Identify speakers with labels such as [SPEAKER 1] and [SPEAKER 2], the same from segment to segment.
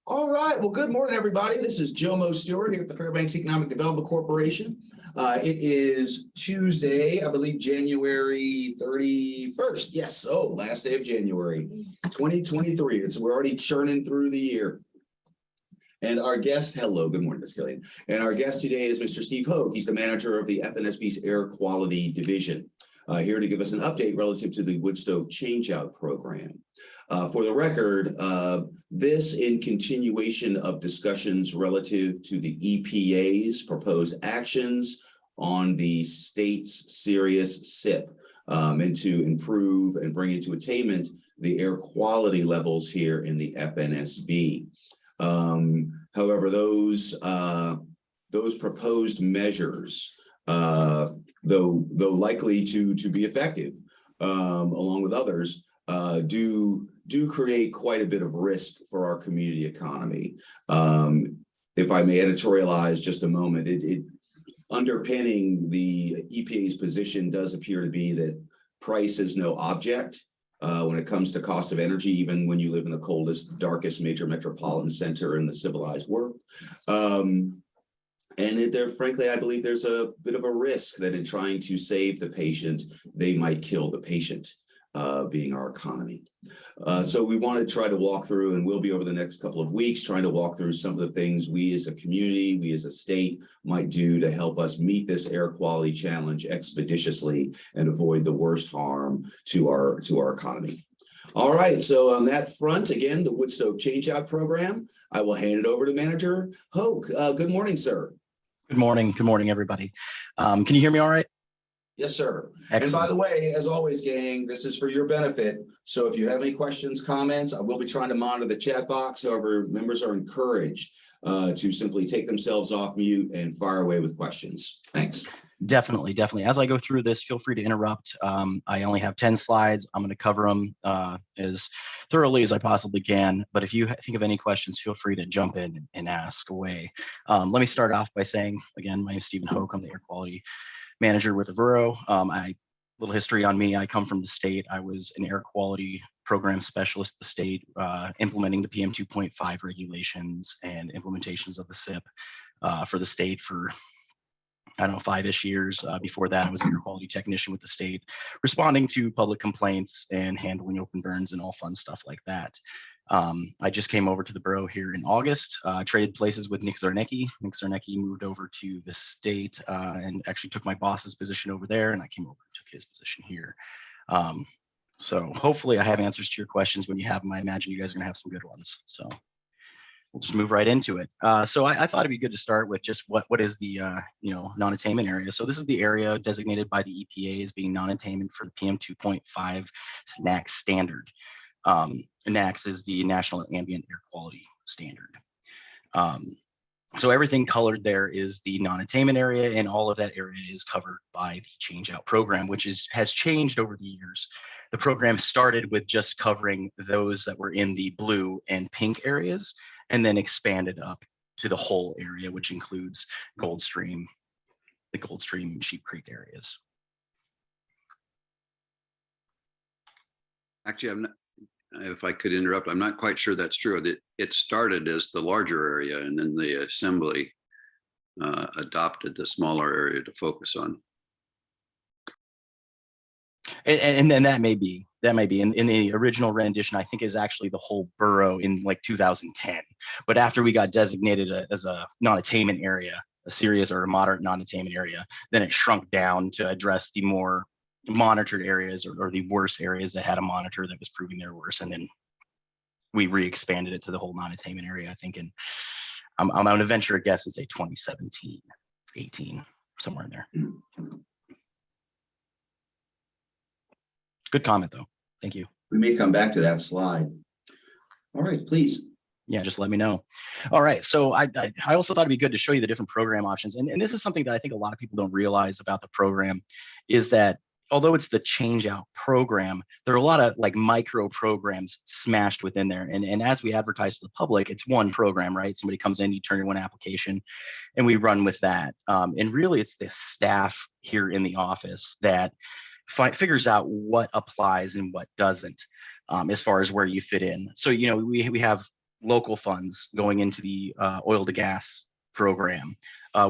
[SPEAKER 1] All right. Well, good morning, everybody. This is Jomo Stewart here at the Fairbanks Economic Development Corporation. It is Tuesday, I believe, January 31st. Yes. Oh, last day of January 2023. We're already churning through the year. And our guest, hello, good morning, Ms. Killian. And our guest today is Mr. Steve Hoke. He's the manager of the FNSB's Air Quality Division. Here to give us an update relative to the wood stove change-out program. For the record, this in continuation of discussions relative to the EPA's proposed actions on the state's serious SIP and to improve and bring into attainment the air quality levels here in the FNSB. However, those proposed measures, though likely to be effective, along with others, do create quite a bit of risk for our community economy. If I may editorialize just a moment, it underpinning the EPA's position does appear to be that price is no object when it comes to cost of energy, even when you live in the coldest, darkest major metropolitan center in the civilized world. And there, frankly, I believe there's a bit of a risk that in trying to save the patient, they might kill the patient, being our economy. So we want to try to walk through, and we'll be over the next couple of weeks trying to walk through some of the things we as a community, we as a state might do to help us meet this air quality challenge expeditiously and avoid the worst harm to our economy. All right, so on that front, again, the wood stove change-out program, I will hand it over to Manager Hoke. Good morning, sir.
[SPEAKER 2] Good morning, everybody. Can you hear me all right?
[SPEAKER 1] Yes, sir.
[SPEAKER 2] Excellent.
[SPEAKER 1] And by the way, as always, gang, this is for your benefit. So if you have any questions, comments, I will be trying to monitor the chat box. However, members are encouraged to simply take themselves off mute and fire away with questions. Thanks.
[SPEAKER 2] Definitely. As I go through this, feel free to interrupt. I only have 10 slides. I'm going to cover them as thoroughly as I possibly can. But if you think of any questions, feel free to jump in and ask away. Let me start off by saying, again, my name is Stephen Hoke. I'm the Air Quality Manager with the Borough. Little history on me. I come from the state. I was an air quality program specialist at the state, implementing the PM 2.5 regulations and implementations of the SIP for the state for, I don't know, 5-ish years. Before that, I was an air quality technician with the state, responding to public complaints and handling open burns and all fun stuff like that. I just came over to the borough here in August, traded places with Nick Zarnecki. Nick Zarnecki moved over to the state and actually took my boss's position over there, and I came over and took his position here. So hopefully I have answers to your questions. When you have them, I imagine you guys are gonna have some good ones. So we'll just move right into it. So I thought it'd be good to start with just what is the non-attainment area. So this is the area designated by the EPA as being non-attainment for the PM 2.5 NAAQS standard. NAAQS is the National Ambient Air Quality Standard. So everything colored there is the non-attainment area, and all of that area is covered by the change-out program, which has changed over the years. The program started with just covering those that were in the blue and pink areas, and then expanded up to the whole area, which includes Goldstream, the Goldstream and Sheep Creek areas.
[SPEAKER 3] Actually, if I could interrupt, I'm not quite sure that's true. It started as the larger area, and then the assembly adopted the smaller area to focus on.
[SPEAKER 2] And then that may be in the original rendition, I think, is actually the whole borough in like 2010. But after we got designated as a non-attainment area, a serious or a moderate non-attainment area, then it shrunk down to address the more monitored areas or the worse areas that had a monitor that was proving they're worse. And then we re-expanded it to the whole non-attainment area, I think. And I'm going to venture a guess, it's a 2017, 18, somewhere in there. Good comment, though. Thank you.
[SPEAKER 1] We may come back to that slide. All right, please.
[SPEAKER 2] Yeah, just let me know. All right, so I also thought it'd be good to show you the different program options. And this is something that I think a lot of people don't realize about the program, is that although it's the change-out program, there are a lot of like micro programs smashed within there. And as we advertise to the public, it's one program, right? Somebody comes in, you turn in one application, and we run with that. And really, it's the staff here in the office that figures out what applies and what doesn't, as far as where you fit in. So, we have local funds going into the oil to gas program.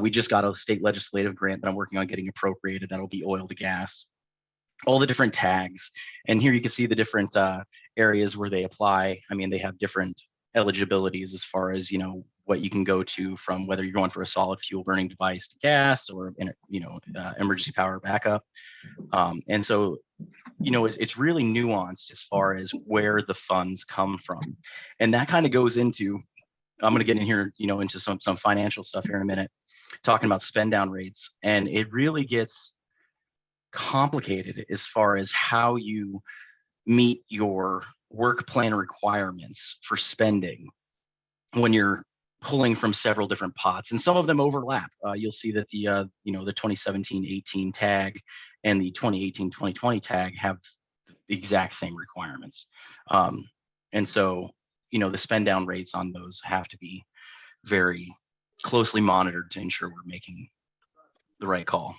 [SPEAKER 2] We just got a state legislative grant that I'm working on getting appropriated. That'll be oil to gas, all the different tags. And here you can see the different areas where they apply. I mean, they have different eligibilities as far as, you know, what you can go to, from whether you're going for a solid fuel burning device to gas, or, you know, emergency power backup. And so, you know, it's really nuanced as far as where the funds come from. And that kind of goes into, I'm going to get in here, you know, into some financial stuff here in a minute, talking about spend down rates. And it really gets complicated as far as how you meet your work plan requirements for spending when you're pulling from several different pots, and some of them overlap. You'll see that the you know, the 2017-18 tag and the 2018-2020 tag have the exact same requirements. And so, you know, the spend down rates on those have to be very closely monitored to ensure we're making the right call.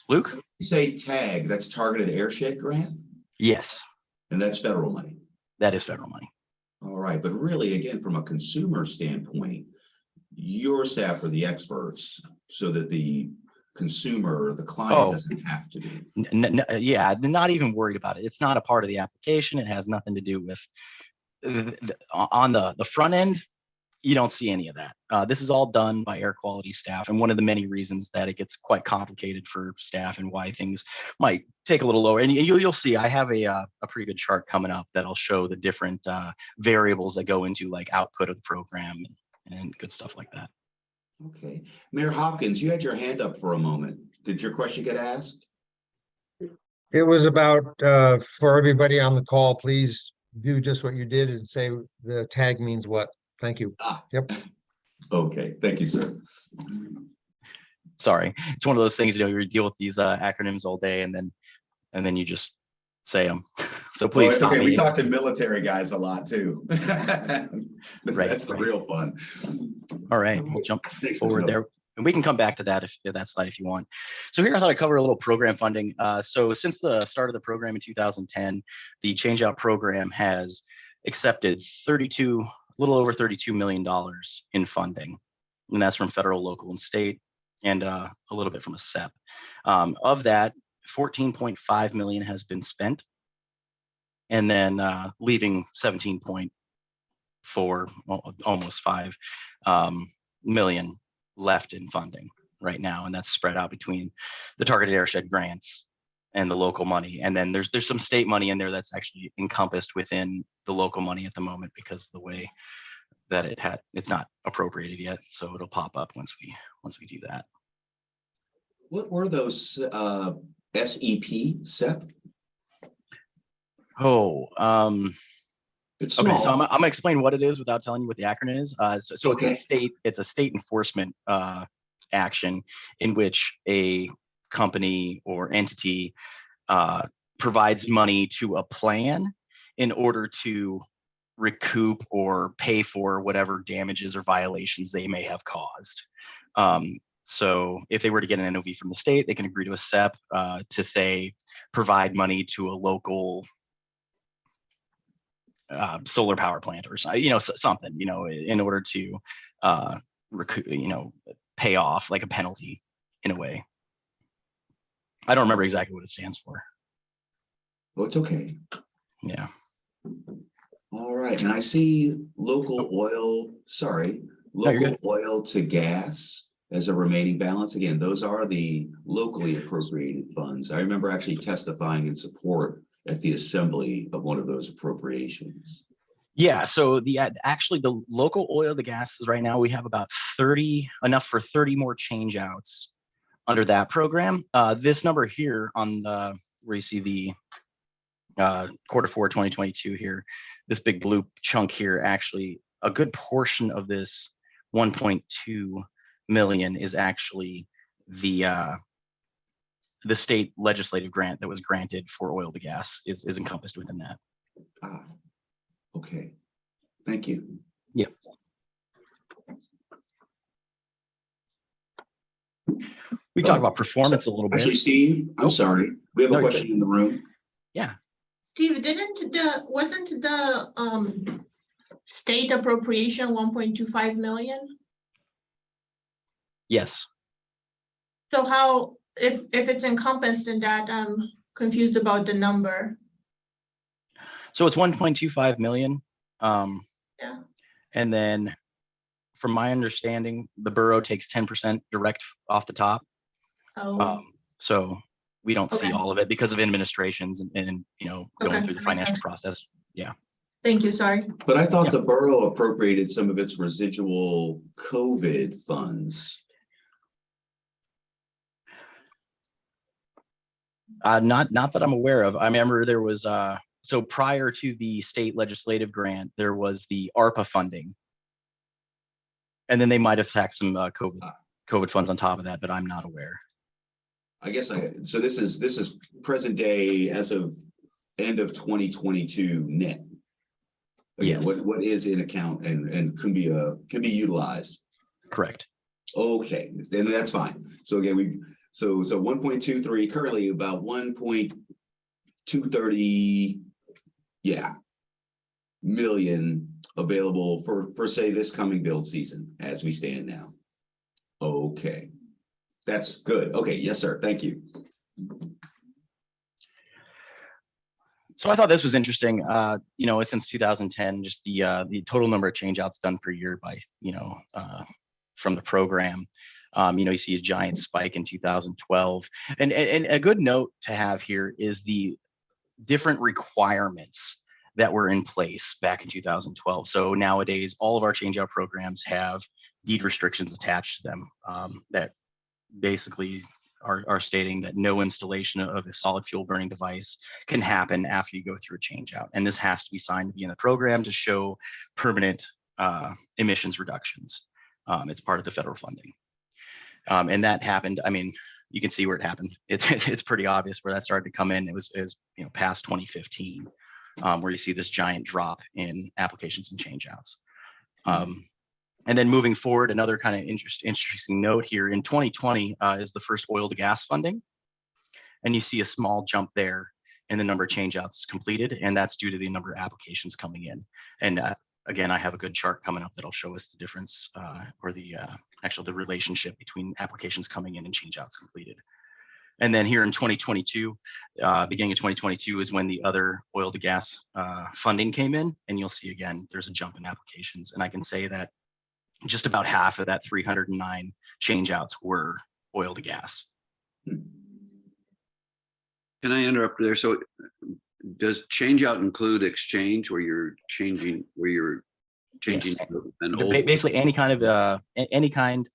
[SPEAKER 2] Luke?
[SPEAKER 1] You say tag, that's targeted airshed grant,
[SPEAKER 2] Yes,
[SPEAKER 1] and that's federal money.
[SPEAKER 2] that is federal money.
[SPEAKER 1] All right, but really, again, from a consumer standpoint, your staff are the experts, so that the consumer, the client, doesn't have to be.
[SPEAKER 2] Yeah, they're not even worried about it. It's not a part of the application. It has nothing to do with on the front end. You don't see any of that. This is all done by air quality staff, and one of the many reasons that it gets quite complicated for staff and why things might take a little lower. And you'll see, I have a pretty good chart coming up that'll show the different variables that go into like output of the program and good stuff like that.
[SPEAKER 1] Okay, Mayor Hopkins, you had your hand up for a moment. Did your question get asked?
[SPEAKER 4] It was about, for everybody on the call, please do just what you did and say the tag means what. Thank you. Yep.
[SPEAKER 1] Okay, thank you, sir.
[SPEAKER 2] Sorry, it's one of those things, you know, you deal with these acronyms all day, and then you just say them. So please
[SPEAKER 1] It's
[SPEAKER 2] stop
[SPEAKER 1] okay.
[SPEAKER 2] me.
[SPEAKER 1] We talk to military guys a lot too. That's the real fun.
[SPEAKER 2] All right, we'll jump
[SPEAKER 1] Thanks,
[SPEAKER 2] forward
[SPEAKER 1] Mr.
[SPEAKER 2] there, and we can come back to that if that slide if you want. So here I thought I'd cover a little program funding. So since the start of the program in 2010, the Change-Out program has accepted a little over $32 million in funding, and that's from federal, local, and state, and a little bit from a SEP. Of that, 14.5 million has been spent, and then leaving 17.4, almost 5 million left in funding right now, and that's spread out between the targeted airshed grants and the local money. And then there's some state money in there that's actually encompassed within the local money at the moment, because of the way that it's not appropriated yet. So it'll pop up once we do that.
[SPEAKER 1] What were those SEP?
[SPEAKER 2] Oh,
[SPEAKER 1] It's small.
[SPEAKER 2] okay. So I'm gonna explain what it is without telling you what the acronym is. So
[SPEAKER 1] Okay.
[SPEAKER 2] it's a state enforcement action in which a company or entity provides money to a plan in order to recoup or pay for whatever damages or violations they may have caused. So if they were to get an NOV from the state, they can agree to a SEP to say provide money to a local solar power plant or something, you know, something, you know, in order to recoup, you know, pay off like a penalty in a way. I don't remember exactly what it stands for.
[SPEAKER 1] Oh, it's okay.
[SPEAKER 2] Yeah.
[SPEAKER 1] All right, and I see local oil to gas as a remaining balance. Again, those are the locally appropriated funds. I remember actually testifying in support at the assembly of one of those appropriations.
[SPEAKER 2] Yeah, so actually the local oil to gas is right now, we have about 30, enough for 30 more change outs under that program. This number here on where you see the Q4 2022 here, this big blue chunk here, actually a good portion of this 1.2 million is actually the state legislative grant that was granted for oil to gas is encompassed within that.
[SPEAKER 1] Okay, thank you.
[SPEAKER 2] Yeah. We talk about performance a little bit.
[SPEAKER 1] Actually, Steve, I'm sorry. We have a question in the room.
[SPEAKER 2] Yeah.
[SPEAKER 5] Steve, wasn't the state appropriation 1.25 million.
[SPEAKER 2] Yes.
[SPEAKER 5] So how, if it's encompassed in that, I'm confused about the number.
[SPEAKER 2] So it's 1.25 million.
[SPEAKER 5] Yeah.
[SPEAKER 2] And then from my understanding, the borough takes 10% direct off the top.
[SPEAKER 5] Oh,
[SPEAKER 2] So we don't see
[SPEAKER 5] Okay.
[SPEAKER 2] all of it because of administrations and going
[SPEAKER 5] Okay,
[SPEAKER 2] through the
[SPEAKER 5] that makes
[SPEAKER 2] financial
[SPEAKER 5] sense.
[SPEAKER 2] process. Yeah.
[SPEAKER 5] thank you, sorry.
[SPEAKER 1] But I thought
[SPEAKER 2] Yeah.
[SPEAKER 1] the borough appropriated some of its residual COVID funds.
[SPEAKER 2] Not that I'm aware of. I remember there was so prior to the state legislative grant, there was the ARPA funding. And then they might have taxed some COVID funds on top of that, but I'm not aware.
[SPEAKER 1] I guess so this is present day as of end of 2022 net. Again,
[SPEAKER 2] Yes.
[SPEAKER 1] what is in account and can be utilized.
[SPEAKER 2] Correct.
[SPEAKER 1] Okay, then that's fine. So again, so 1.23 currently about 1.230 million available for say this coming build season as we stand now. Okay, that's good. Okay, yes, sir. Thank you.
[SPEAKER 2] So I thought this was interesting. Since 2010, just the total number of changeouts done per year by from the program. You see a giant spike in 2012, and a good note to have here is the different requirements that were in place back in 2012. So nowadays, all of our changeout programs have deed restrictions attached to them that basically are stating that no installation of a solid fuel burning device can happen after you go through a change out. And this has to be signed to be in the program to show permanent emissions reductions. It's part of the federal funding. And that happened. I mean, you can see where it happened. It's pretty obvious where that started to come in. It was past 2015, where you see this giant drop in applications and change outs. And then moving forward, another kind of interesting note here in 2020 is the first oil to gas funding. And you see a small jump there in the number of change outs completed. And that's due to the number of applications coming in. And again, I have a good chart coming up that'll show us the difference or the relationship between applications coming in and change outs completed. And then here in 2022, beginning of 2022 is when the other oil to gas funding came in. And you'll see again, there's a jump in applications. And I can say that just about half of that 309 change outs were oil to gas.
[SPEAKER 3] Can I interrupt there? So does change out include exchange where you're changing
[SPEAKER 2] Yes.
[SPEAKER 3] an old?
[SPEAKER 2] Basically any kind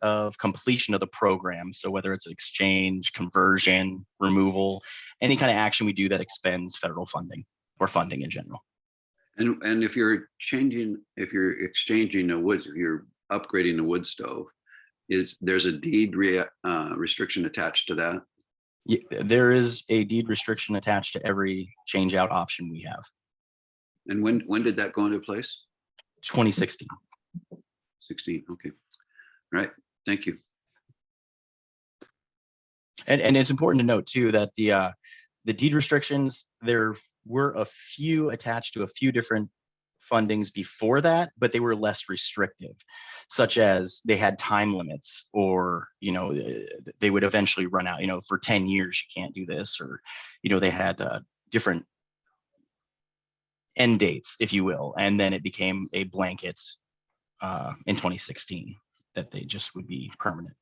[SPEAKER 2] of completion of the program. So whether it's exchange, conversion, removal, any kind of action we do that expends federal funding or funding in general.
[SPEAKER 3] And if you're exchanging a wood, if you're upgrading a wood stove, there's a deed restriction attached to that?
[SPEAKER 2] Yeah, there is a deed restriction attached to every change out option we have.
[SPEAKER 3] And when did that go into place?
[SPEAKER 2] 2016.
[SPEAKER 3] 16. Okay. All right. Thank you.
[SPEAKER 2] And it's important to note too that the deed restrictions, there were a few attached to a few different fundings before that, but they were less restrictive, such as they had time limits, or they would eventually run out. For 10 years you can't do this, or they had different end dates, if you will, and then it became a blanket in 2016 that they just would be permanent.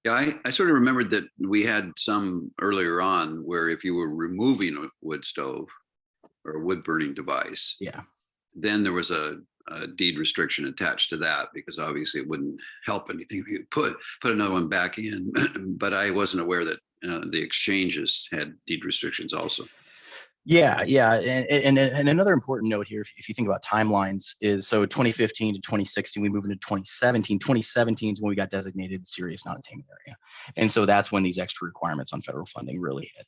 [SPEAKER 3] Yeah, I sort of remembered that we had some earlier on where if you were removing a wood stove or a wood burning device,
[SPEAKER 2] Yeah.
[SPEAKER 3] then there was a deed restriction attached to that, because obviously it wouldn't help anything if you put another one back in. But I wasn't aware that the exchanges had deed restrictions also.
[SPEAKER 2] Yeah. And another important note here, if you think about timelines, is so 2015 to 2016, we moved into 2017. 2017 is when we got designated serious non-attainment area. And so that's when these extra requirements on federal funding really hit.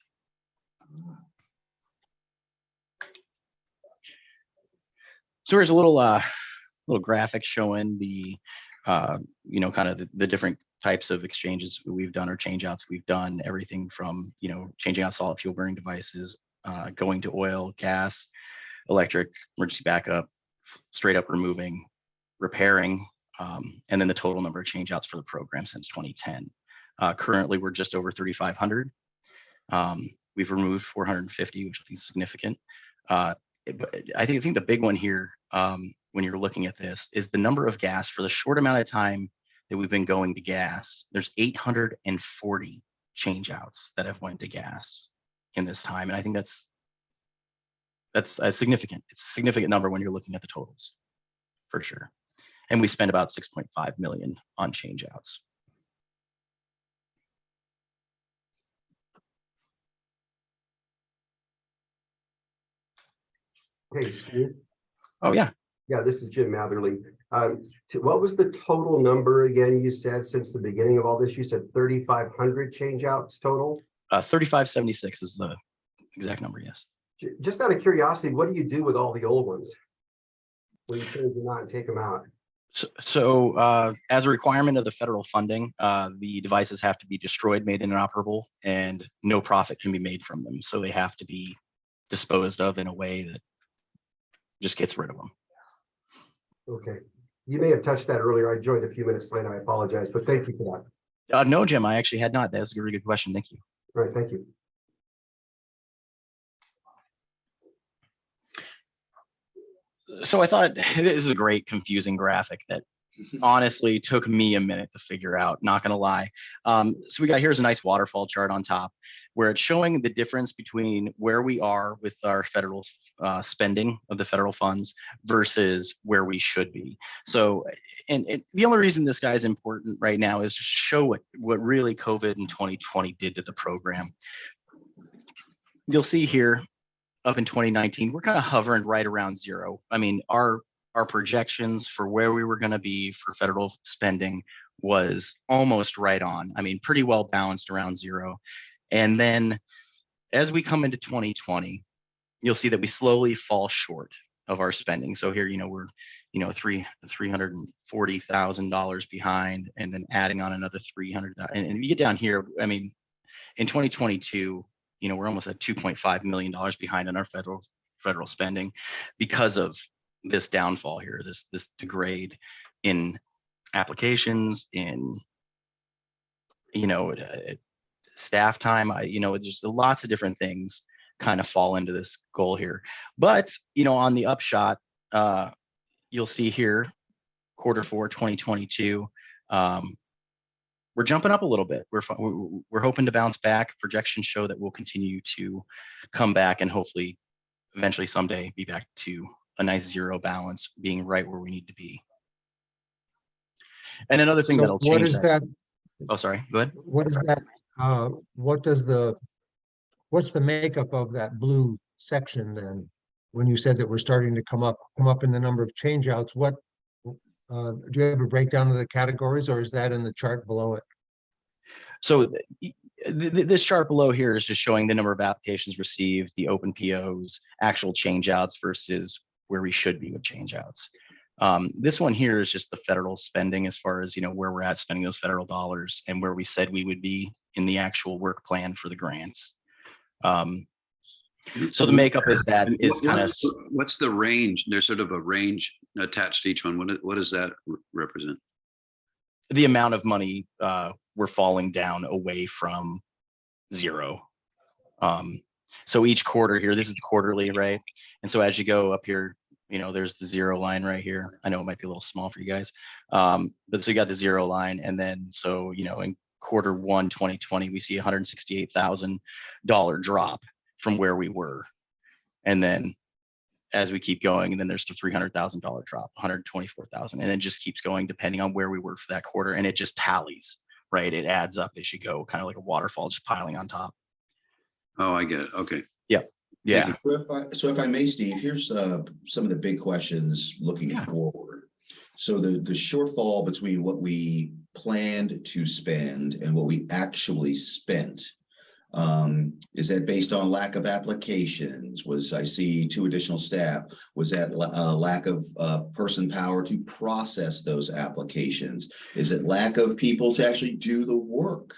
[SPEAKER 2] So here's a little graphic showing the, kind of the different types of exchanges we've done or change outs we've done, everything from, changing out solid fuel burning devices, going to oil, gas, electric, emergency backup, straight up removing, repairing, and then the total number of change outs for the program since 2010. Currently, we're just over 3,500. We've removed 450, which I think is significant. But I think the big one here, when you're looking at this, is the number of gas for the short amount of time that we've been going to gas. There's 840 change outs that have went to gas in this time. And I think that's a significant, it's a significant number when you're looking at the totals, for sure. And we spend about 6.5 million on change outs.
[SPEAKER 6] Hey, Steve.
[SPEAKER 2] Oh, yeah.
[SPEAKER 6] Yeah, this is Jim Matherly. What was the total number again you said since the beginning of all this? You said 3,500 change outs total?
[SPEAKER 2] 3,576 is the exact number, yes.
[SPEAKER 6] Just out of curiosity, what do you do with all the old ones when you change them out and take them out?
[SPEAKER 2] So as a requirement of the federal funding, the devices have to be destroyed, made inoperable, and no profit can be made from them. So they have to be disposed of in a way that just gets rid of them.
[SPEAKER 6] Okay. You may have touched that earlier. I joined a few minutes late. I apologize, but thank you for that.
[SPEAKER 2] No, Jim, I actually had not. That's a really good question. Thank you.
[SPEAKER 6] All right, thank you.
[SPEAKER 2] So I thought this is a great confusing graphic that honestly took me a minute to figure out, not gonna lie. So we got, here's a nice waterfall chart on top where it's showing the difference between where we are with our federal spending of the federal funds versus where we should be. So, and the only reason this guy is important right now is to show what really COVID in 2020 did to the program. You'll see here, up in 2019, we're kind of hovering right around zero. I mean, our projections for where we were going to be for federal spending was almost right on. I mean, pretty well balanced around zero. And then as we come into 2020, you'll see that we slowly fall short of our spending. So here, we're, $340,000 behind, and then adding on another 300,000. And you get down here, I mean, in 2022, we're almost at $2.5 million behind on our federal spending because of this downfall here, this degrade in applications, in staff time. Just lots of different things kind of fall into this goal here. But on the upshot, you'll see here, Q4 2022. We're jumping up a little bit. We're hoping to bounce back. Projections show that we'll continue to come back and hopefully eventually someday be back to a nice zero balance, being right where we need to be. And another thing that'll change.
[SPEAKER 4] What is that?
[SPEAKER 2] Oh, sorry, go ahead.
[SPEAKER 4] What is that? What's the makeup of that blue section then? When you said that we're starting to come up in the number of change outs, do you have a breakdown of the categories, or is that in the chart below it?
[SPEAKER 2] So this chart below here is just showing the number of applications received, the open POs, actual change outs versus where we should be with change outs. This one here is just the federal spending as far as, where we're at spending those federal dollars and where we said we would be in the actual work plan for the grants. So the makeup is kind of.
[SPEAKER 3] What's the range? There's sort of a range attached to each one. What does that represent?
[SPEAKER 2] The amount of money we're falling down away from zero. So each quarter here, this is the quarterly, right? And so as you go up here, there's the zero line right here. I know it might be a little small for you guys, but so you got the zero line, and then so in Q1 2020, we see $168,000 drop from where we were, and then as we keep going, and then there's the $300,000 drop, $124,000, and it just keeps going depending on where we were for that quarter, and it just tallies, right? It adds up as you go, kind of like a waterfall, just piling on top.
[SPEAKER 3] Oh, I get it. Okay.
[SPEAKER 2] Yep. Yeah.
[SPEAKER 1] So if I may, Steve, here's some of the big questions looking forward. So the shortfall between what we planned to spend and what we actually spent, is that based on lack of applications? I see 2 additional staff. Was that lack of person power to process those applications? Is it lack of people to actually do the work?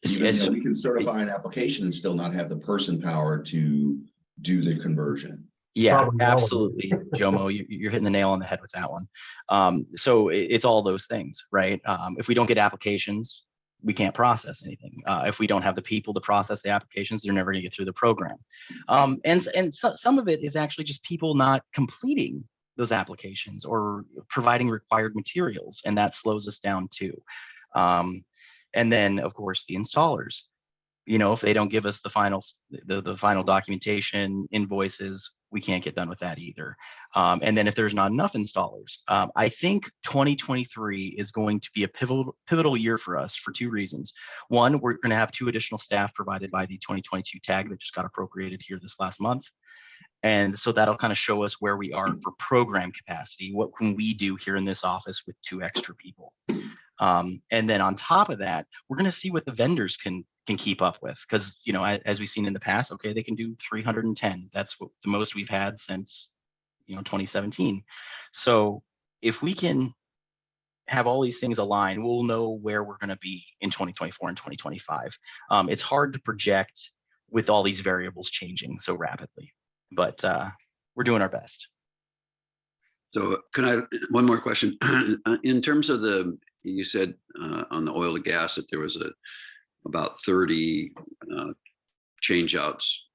[SPEAKER 1] We can certify an application and still not have the person power to do the conversion.
[SPEAKER 2] Yeah,
[SPEAKER 4] Probably all of them.
[SPEAKER 2] absolutely, Jomo. You're hitting the nail on the head with that one. So it's all those things, right? If we don't get applications, we can't process anything. If we don't have the people to process the applications, they're never going to get through the program. And some of it is actually just people not completing those applications or providing required materials, and that slows us down too. And then, of course, the installers. If they don't give us the final documentation, invoices, we can't get done with that either. And then if there's not enough installers, I think 2023 is going to be a pivotal year for us for two reasons. One, we're going to have 2 additional staff provided by the 2022 tag that just got appropriated here this last month. And so that'll kind of show us where we are for program capacity. What can we do here in this office with 2 extra people? And then on top of that, we're going to see what the vendors can keep up with, because as we've seen in the past, okay, they can do 310. That's what the most we've had since 2017. So if we can have all these things aligned, we'll know where we're going to be in 2024 and 2025. It's hard to project with all these variables changing so rapidly, but we're doing our best.
[SPEAKER 3] So one more question. In terms of you said on the oil to gas that there was about 30 change outs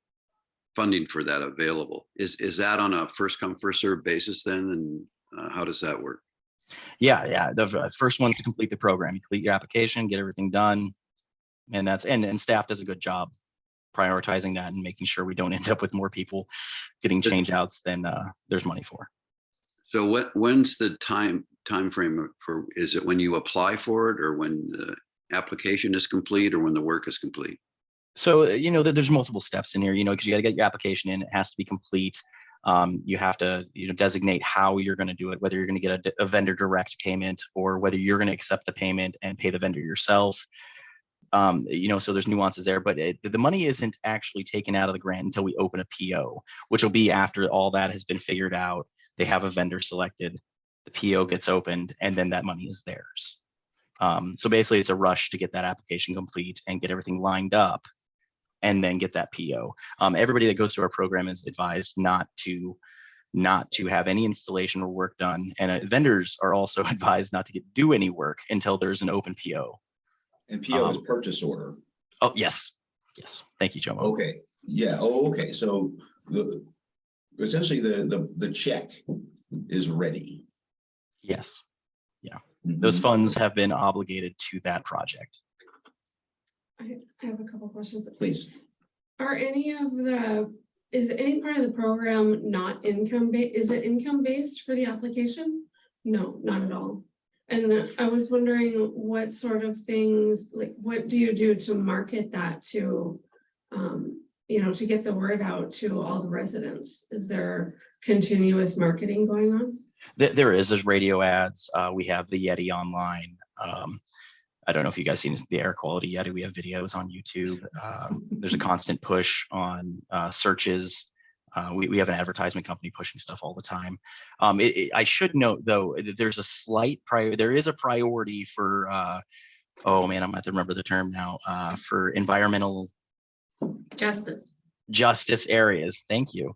[SPEAKER 3] funding for that available. Is that on a first come, first served basis then? And how does that work?
[SPEAKER 2] Yeah. The first one's to complete the program. You complete your application, get everything done. And and staff does a good job prioritizing that and making sure we don't end up with more people getting change outs than there's money for.
[SPEAKER 3] So when's the time frame for, is it when you apply for it, or when the application is complete, or when the work is complete?
[SPEAKER 2] So, there's multiple steps in here, because you got to get your application in, it has to be complete. You have to, designate how you're going to do it, whether you're going to get a vendor direct payment or whether you're going to accept the payment and pay the vendor yourself. So there's nuances there, but the money isn't actually taken out of the grant until we open a PO, which will be after all that has been figured out. They have a vendor selected, the PO gets opened, and then that money is theirs. So basically it's a rush to get that application complete and get everything lined up and then get that PO. Everybody that goes through our program is advised not to have any installation or work done. And vendors are also advised not to do any work until there's an open PO.
[SPEAKER 1] And PO is purchase order.
[SPEAKER 2] Oh, yes. Thank you, Jomo.
[SPEAKER 1] Okay. Yeah. Oh, okay. So essentially the check is ready.
[SPEAKER 2] Yes. Yeah.
[SPEAKER 1] Mhm.
[SPEAKER 2] Those funds have been obligated to that project.
[SPEAKER 7] I have a couple questions.
[SPEAKER 1] Please.
[SPEAKER 7] Is any part of the program not income based? Is it income based for the application? No, not at all. And I was wondering what sort of things, like, what do you do to market that to, to get the word out to all the residents? Is there continuous marketing going on?
[SPEAKER 2] There's radio ads. We have the Yeti online. I don't know if you guys seen the air quality Yeti. We have videos on YouTube. There's a constant push on searches. We have an advertisement company pushing stuff all the time. I should note though, that there's a slight there is a priority for, oh man, I'm going to remember the term now, for environmental justice areas. Thank you.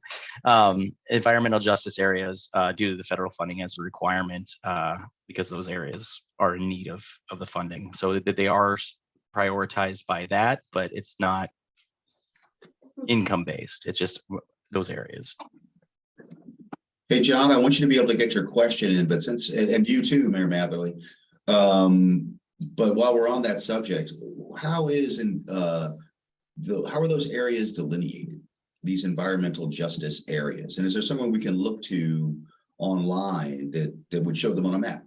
[SPEAKER 2] Environmental justice areas due to the federal funding as a requirement, because those areas are in need of the funding. So that they are prioritized by that, but it's not income based. It's just those areas.
[SPEAKER 1] Hey, John, I want you to be able to get your question in, but and you too, Mayor Matherly. But while we're on that subject, how are those areas delineated, these environmental justice areas? And is there someone we can look to online that would show them on a map?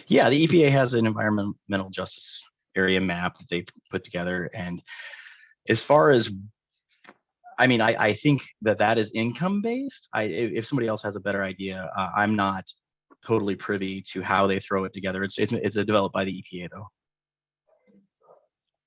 [SPEAKER 1] Yeah,
[SPEAKER 2] the EPA has an environmental justice area map that they put together. And as far as, I think that is income based. If somebody else has a better idea, I'm not totally privy to how they throw it together. It's developed by the EPA though.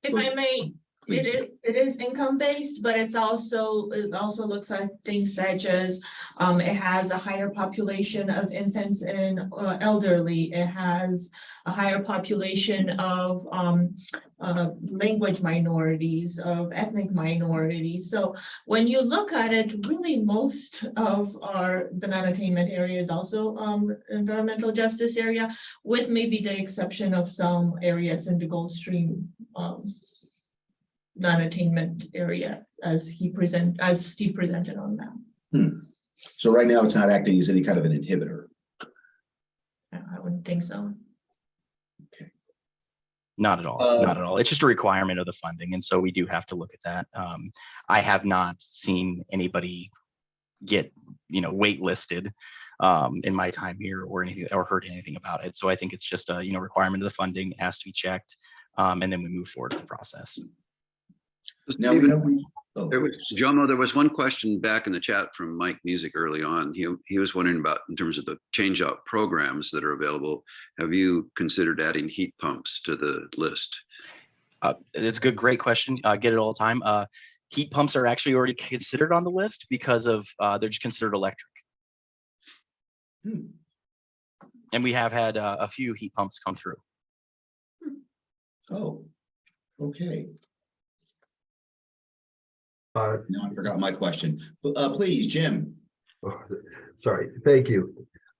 [SPEAKER 5] If I may
[SPEAKER 1] Please.
[SPEAKER 5] It is income based, but it also looks at things such as, it has a higher population of infants and elderly. It has a higher population of language minorities, of ethnic minorities. So when you look at it, really most of the non-attainment area is also environmental justice area, with maybe the exception of some areas in the Gulf Stream non-attainment area, as Steve presented on that.
[SPEAKER 1] So right now it's not acting as any kind of an inhibitor.
[SPEAKER 5] I wouldn't think so.
[SPEAKER 2] Not at all. Not at all. It's just a requirement of the funding. And so we do have to look at that. I have not seen anybody get, waitlisted in my time here or anything, or heard anything about it. So I think it's just a, requirement of the funding. It has to be checked. And then we move forward with the process.
[SPEAKER 1] Now we know
[SPEAKER 3] Jomo, there was one question back in the chat from Mike Music early on. He was wondering about, in terms of the change-out programs that are available, have you considered adding heat pumps to the list?
[SPEAKER 2] It's a great question. Get it all the time. Heat pumps are actually already considered on the list because of they're just considered electric. And we have had a few heat pumps come through.
[SPEAKER 1] Oh, okay.
[SPEAKER 6] No,
[SPEAKER 1] I forgot my question. Please, Jim.
[SPEAKER 6] Oh, sorry, thank you.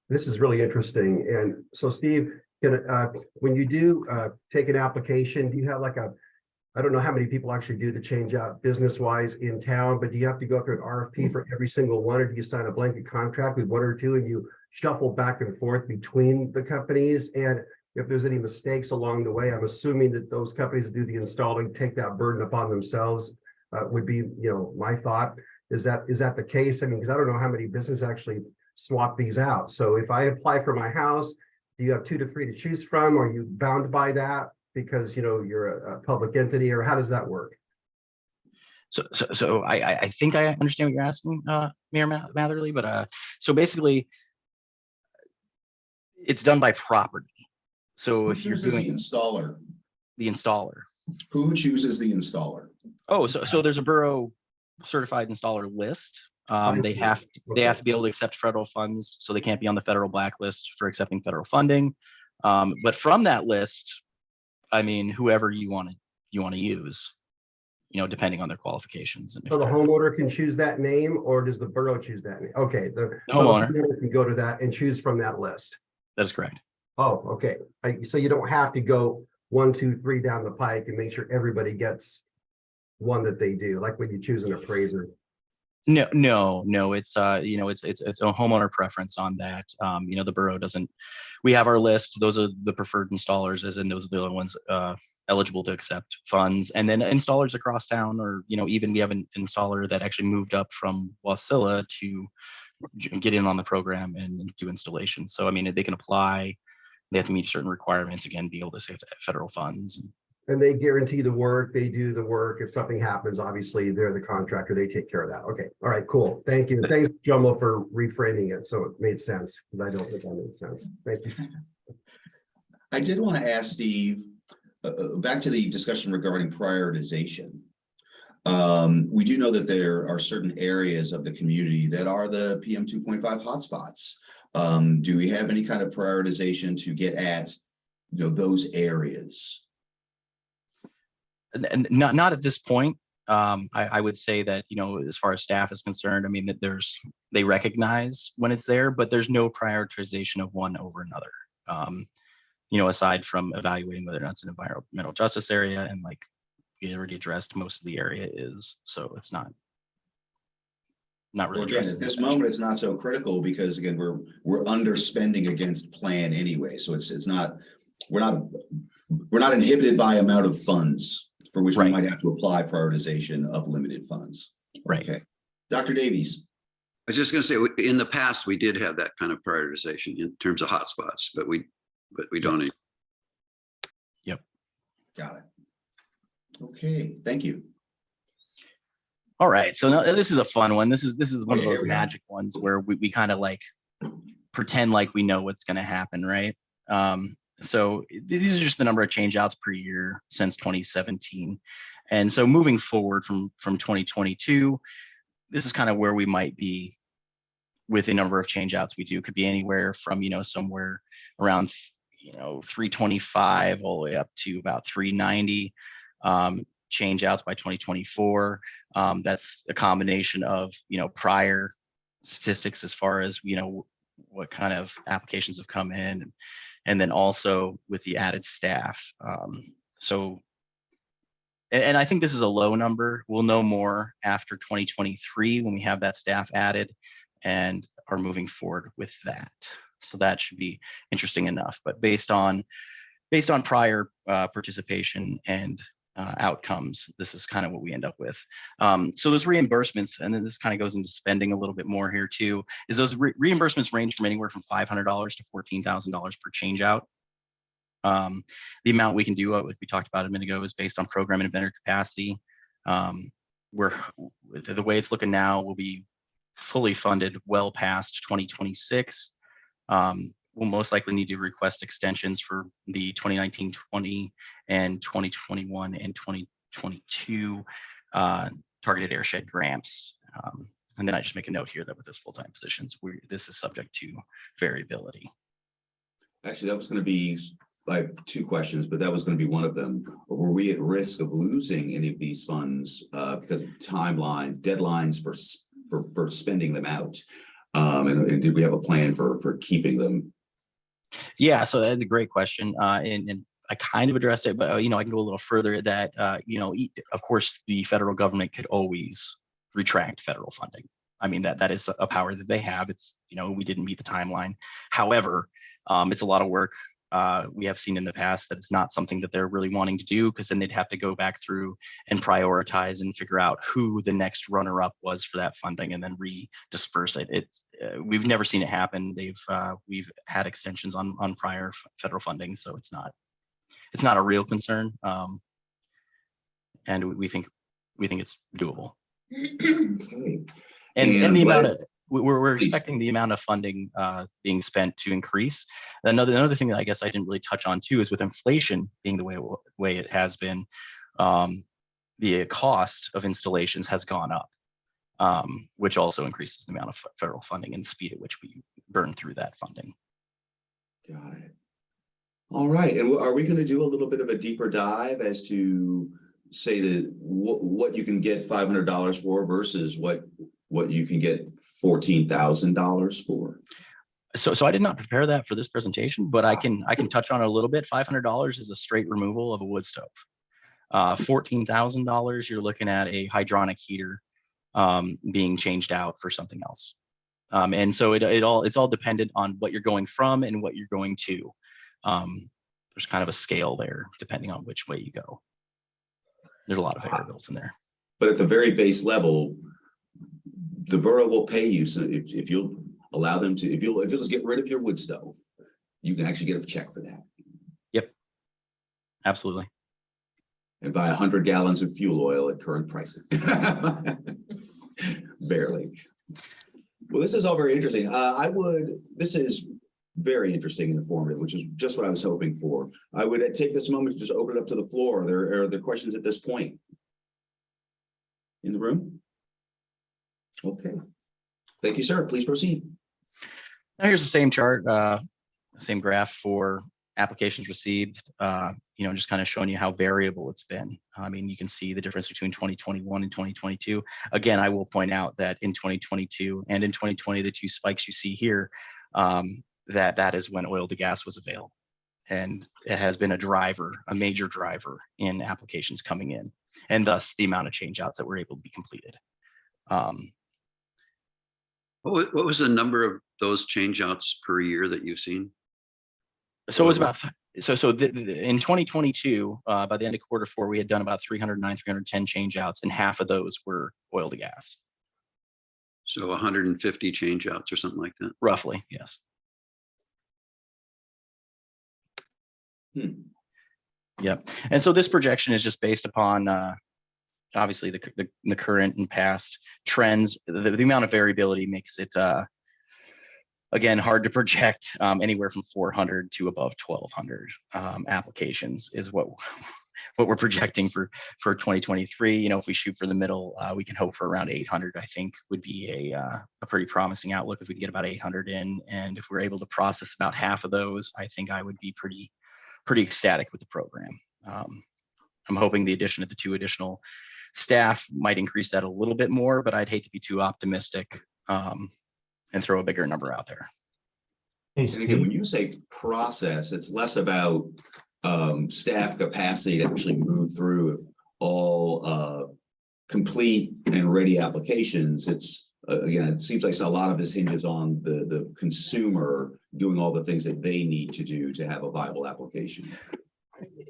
[SPEAKER 6] This is really interesting. And so Steve, when you do take an application, do you have like I don't know how many people actually do the change out business wise in town, but do you have to go through an RFP for every single one, or do you sign a blanket contract with one or two and you shuffle back and forth between the companies? And if there's any mistakes along the way, I'm assuming that those companies that do the installing take that burden upon themselves. Would be, my thought. Is that the case? I mean, because I don't know how many businesses actually swap these out. So if I apply for my house, do you have 2 to 3 to choose from? Are you bound by that because you're a public entity, or how does that work?
[SPEAKER 2] So I think I understand what you're asking, Mayor Matherly, but so basically it's done by property. So if you're doing the installer.
[SPEAKER 1] Who chooses the installer?
[SPEAKER 2] Oh, so there's a Borough certified installer list. They have to be able to accept federal funds, so they can't be on the federal blacklist for accepting federal funding. But from that list, I mean, whoever you want to use, depending on their qualifications. And
[SPEAKER 6] so the homeowner can choose that name, or does the borough choose that name? Okay, the
[SPEAKER 2] homeowner
[SPEAKER 6] can go to that and choose from that list.
[SPEAKER 2] That is correct.
[SPEAKER 6] Oh, okay. So you don't have to go 1, 2, 3 down the pike and make sure everybody gets one that they do, like when you choose an appraiser.
[SPEAKER 2] No, it's it's a homeowner preference on that. The borough doesn't. We have our list. Those are the preferred installers, as in those are the only ones eligible to accept funds. And then installers across town, or even we have an installer that actually moved up from Wasilla to get in on the program and do installation. So I mean, they can apply. They have to meet certain requirements, again, be able to say federal funds.
[SPEAKER 6] And they guarantee the work, they do the work. If something happens, obviously they're the contractor, they take care of that. Okay, all right, cool. Thank you. Thanks, Jomo, for reframing it so it made sense, because I don't think that made sense. Thank you.
[SPEAKER 1] I did want to ask Steve, back to the discussion regarding prioritization. We do know that there are certain areas of the community that are the PM 2.5 hotspots. Do we have any kind of prioritization to get at those areas?
[SPEAKER 2] And not at this point. I would say that, as far as staff is concerned, I mean, that they recognize when it's there, but there's no prioritization of one over another. Aside from evaluating whether or not it's an environmental justice area, and like we already addressed, most of the area is, so it's not really.
[SPEAKER 1] Well, again, at this moment, it's not so critical because again, we're underspending against plan anyway. So it's not, we're not inhibited by amount of funds for which we might have to apply prioritization of limited funds.
[SPEAKER 2] Right.
[SPEAKER 1] Okay. Dr. Davies.
[SPEAKER 3] I was just going to say, in the past, we did have that kind of prioritization in terms of hotspots, but we don't.
[SPEAKER 2] Yes. Yep.
[SPEAKER 1] Got it. Okay. Thank you.
[SPEAKER 2] All right. So now this is a fun one. This is one of those magic ones where we kind of like pretend like we know what's going to happen, right? So these are just the number of change outs per year since 2017. And so moving forward from 2022, this is kind of where we might be with the number of change outs we do. Could be anywhere from, somewhere around, 325 all the way up to about 390 change outs by 2024. That's a combination of, prior statistics as far as, what kind of applications have come in, and then also with the added staff. And I think this is a low number. We'll know more after 2023 when we have that staff added and are moving forward with that. So that should be interesting enough. But based on prior participation and outcomes, this is kind of what we end up with. So those reimbursements, and then this kind of goes into spending a little bit more here too, is those reimbursements range from anywhere from $500 to $14,000 per change out. The amount we can do, like we talked about a minute ago, is based on program and vendor capacity. The way it's looking now, will be fully funded well past 2026. We'll most likely need to request extensions for the 2019-20 and 2021 and 2022 targeted airshed grants. And then I just make a note here that with this full-time positions, this is subject to variability.
[SPEAKER 1] Actually, that was going to be, I have two questions, but that was going to be one of them. Were we at risk of losing any of these funds because of timelines, deadlines for spending them out? And did we have a plan for keeping them?
[SPEAKER 2] Yeah, so that's a great question. And I kind of addressed it, but I can go a little further. That of course, the federal government could always retract federal funding. I mean, that is a power that they have. It's, we didn't meet the timeline. However, it's a lot of work. We have seen in the past that it's not something that they're really wanting to do, because then they'd have to go back through and prioritize and figure out who the next runner-up was for that funding and then redisperse it. We've never seen it happen. We've had extensions on prior federal funding, so it's not a real concern. And we think it's doable.
[SPEAKER 1] Okay.
[SPEAKER 2] And the amount of, we're expecting the amount of funding being spent to increase. Another thing that I guess I didn't really touch on too is with inflation being the way it has been, the cost of installations has gone up, which also increases the amount of federal funding and the speed at which we burn through that funding.
[SPEAKER 1] Got it. All right. And are we going to do a little bit of a deeper dive as to say that what you can get $500 for versus what you can get $14,000 for?
[SPEAKER 2] So I did not prepare that for this presentation, but I can touch on it a little bit. $500 is a straight removal of a wood stove. $14,000, you're looking at a hydronic heater being changed out for something else. And so it's all dependent on what you're going from and what you're going to. There's kind of a scale there depending on which way you go. There's a lot of variables in there.
[SPEAKER 1] But at the very base level, the borough will pay you. So if you'll allow them to, if you'll just get rid of your wood stove, you can actually get a check for that.
[SPEAKER 2] Yep, absolutely.
[SPEAKER 1] And buy 100 gallons of fuel oil at current prices. Barely. Well, this is all very interesting. This is very interesting and informative, which is just what I was hoping for. I would take this moment to just open it up to the floor. Are there questions at this point in the room? Okay. Thank you, sir. Please proceed.
[SPEAKER 2] Now here's the same chart, same graph for applications received, just kind of showing you how variable it's been. I mean, you can see the difference between 2021 and 2022. Again, I will point out that in 2022 and in 2020, the two spikes you see here, that is when oil to gas was available. And it has been a major driver in applications coming in, and thus the amount of change outs that were able to be completed.
[SPEAKER 3] What was the number of those change outs per year that you've seen?
[SPEAKER 2] So it was about, in 2022, by the end of Q4, we had done about 309, 310 change outs, and half of those were oil to gas.
[SPEAKER 3] So 150 change outs or something like that?
[SPEAKER 2] Roughly, yes. Yep. And so this projection is just based upon, obviously, the current and past trends. The amount of variability makes it, again, hard to project. Anywhere from 400 to above 1,200 applications is what what we're projecting for 2023. You know, if we shoot for the middle, we can hope for around 800. I think would be a pretty promising outlook if we can get about 800 in, and if we're able to process about half of those, I think I would be pretty ecstatic with the program. I'm hoping the addition of the 2 additional staff might increase that a little bit more, but I'd hate to be too optimistic and throw a bigger number out there.
[SPEAKER 8] Hey,
[SPEAKER 1] And again, when
[SPEAKER 8] Steve,
[SPEAKER 1] you say process, it's less about staff capacity to actually move through all complete and ready applications. It's again, it seems like a lot of this hinges on the consumer doing all the things that they need to do to have a viable application.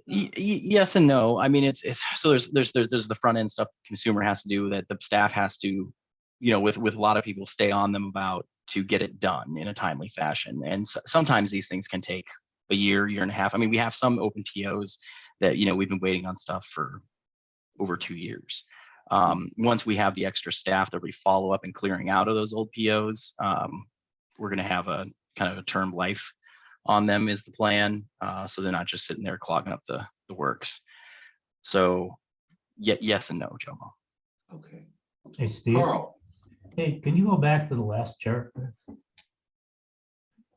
[SPEAKER 2] Yes and no. I mean, it's so there's the front end stuff the consumer has to do that the staff has to, you know, with a lot of people stay on them about to get it done in a timely fashion. And sometimes these things can take a year and a half. I mean, we have some open POs that, you know, we've been waiting on stuff for over 2 years. Once we have the extra staff that we follow up and clearing out of those old POs, we're going to have a kind of a term life on them is the plan. So they're not just sitting there clogging up the works. So yes and no, Jomo.
[SPEAKER 1] Okay.
[SPEAKER 8] hey, Steve.
[SPEAKER 1] Carl.
[SPEAKER 8] Hey, can you go back to the last chart?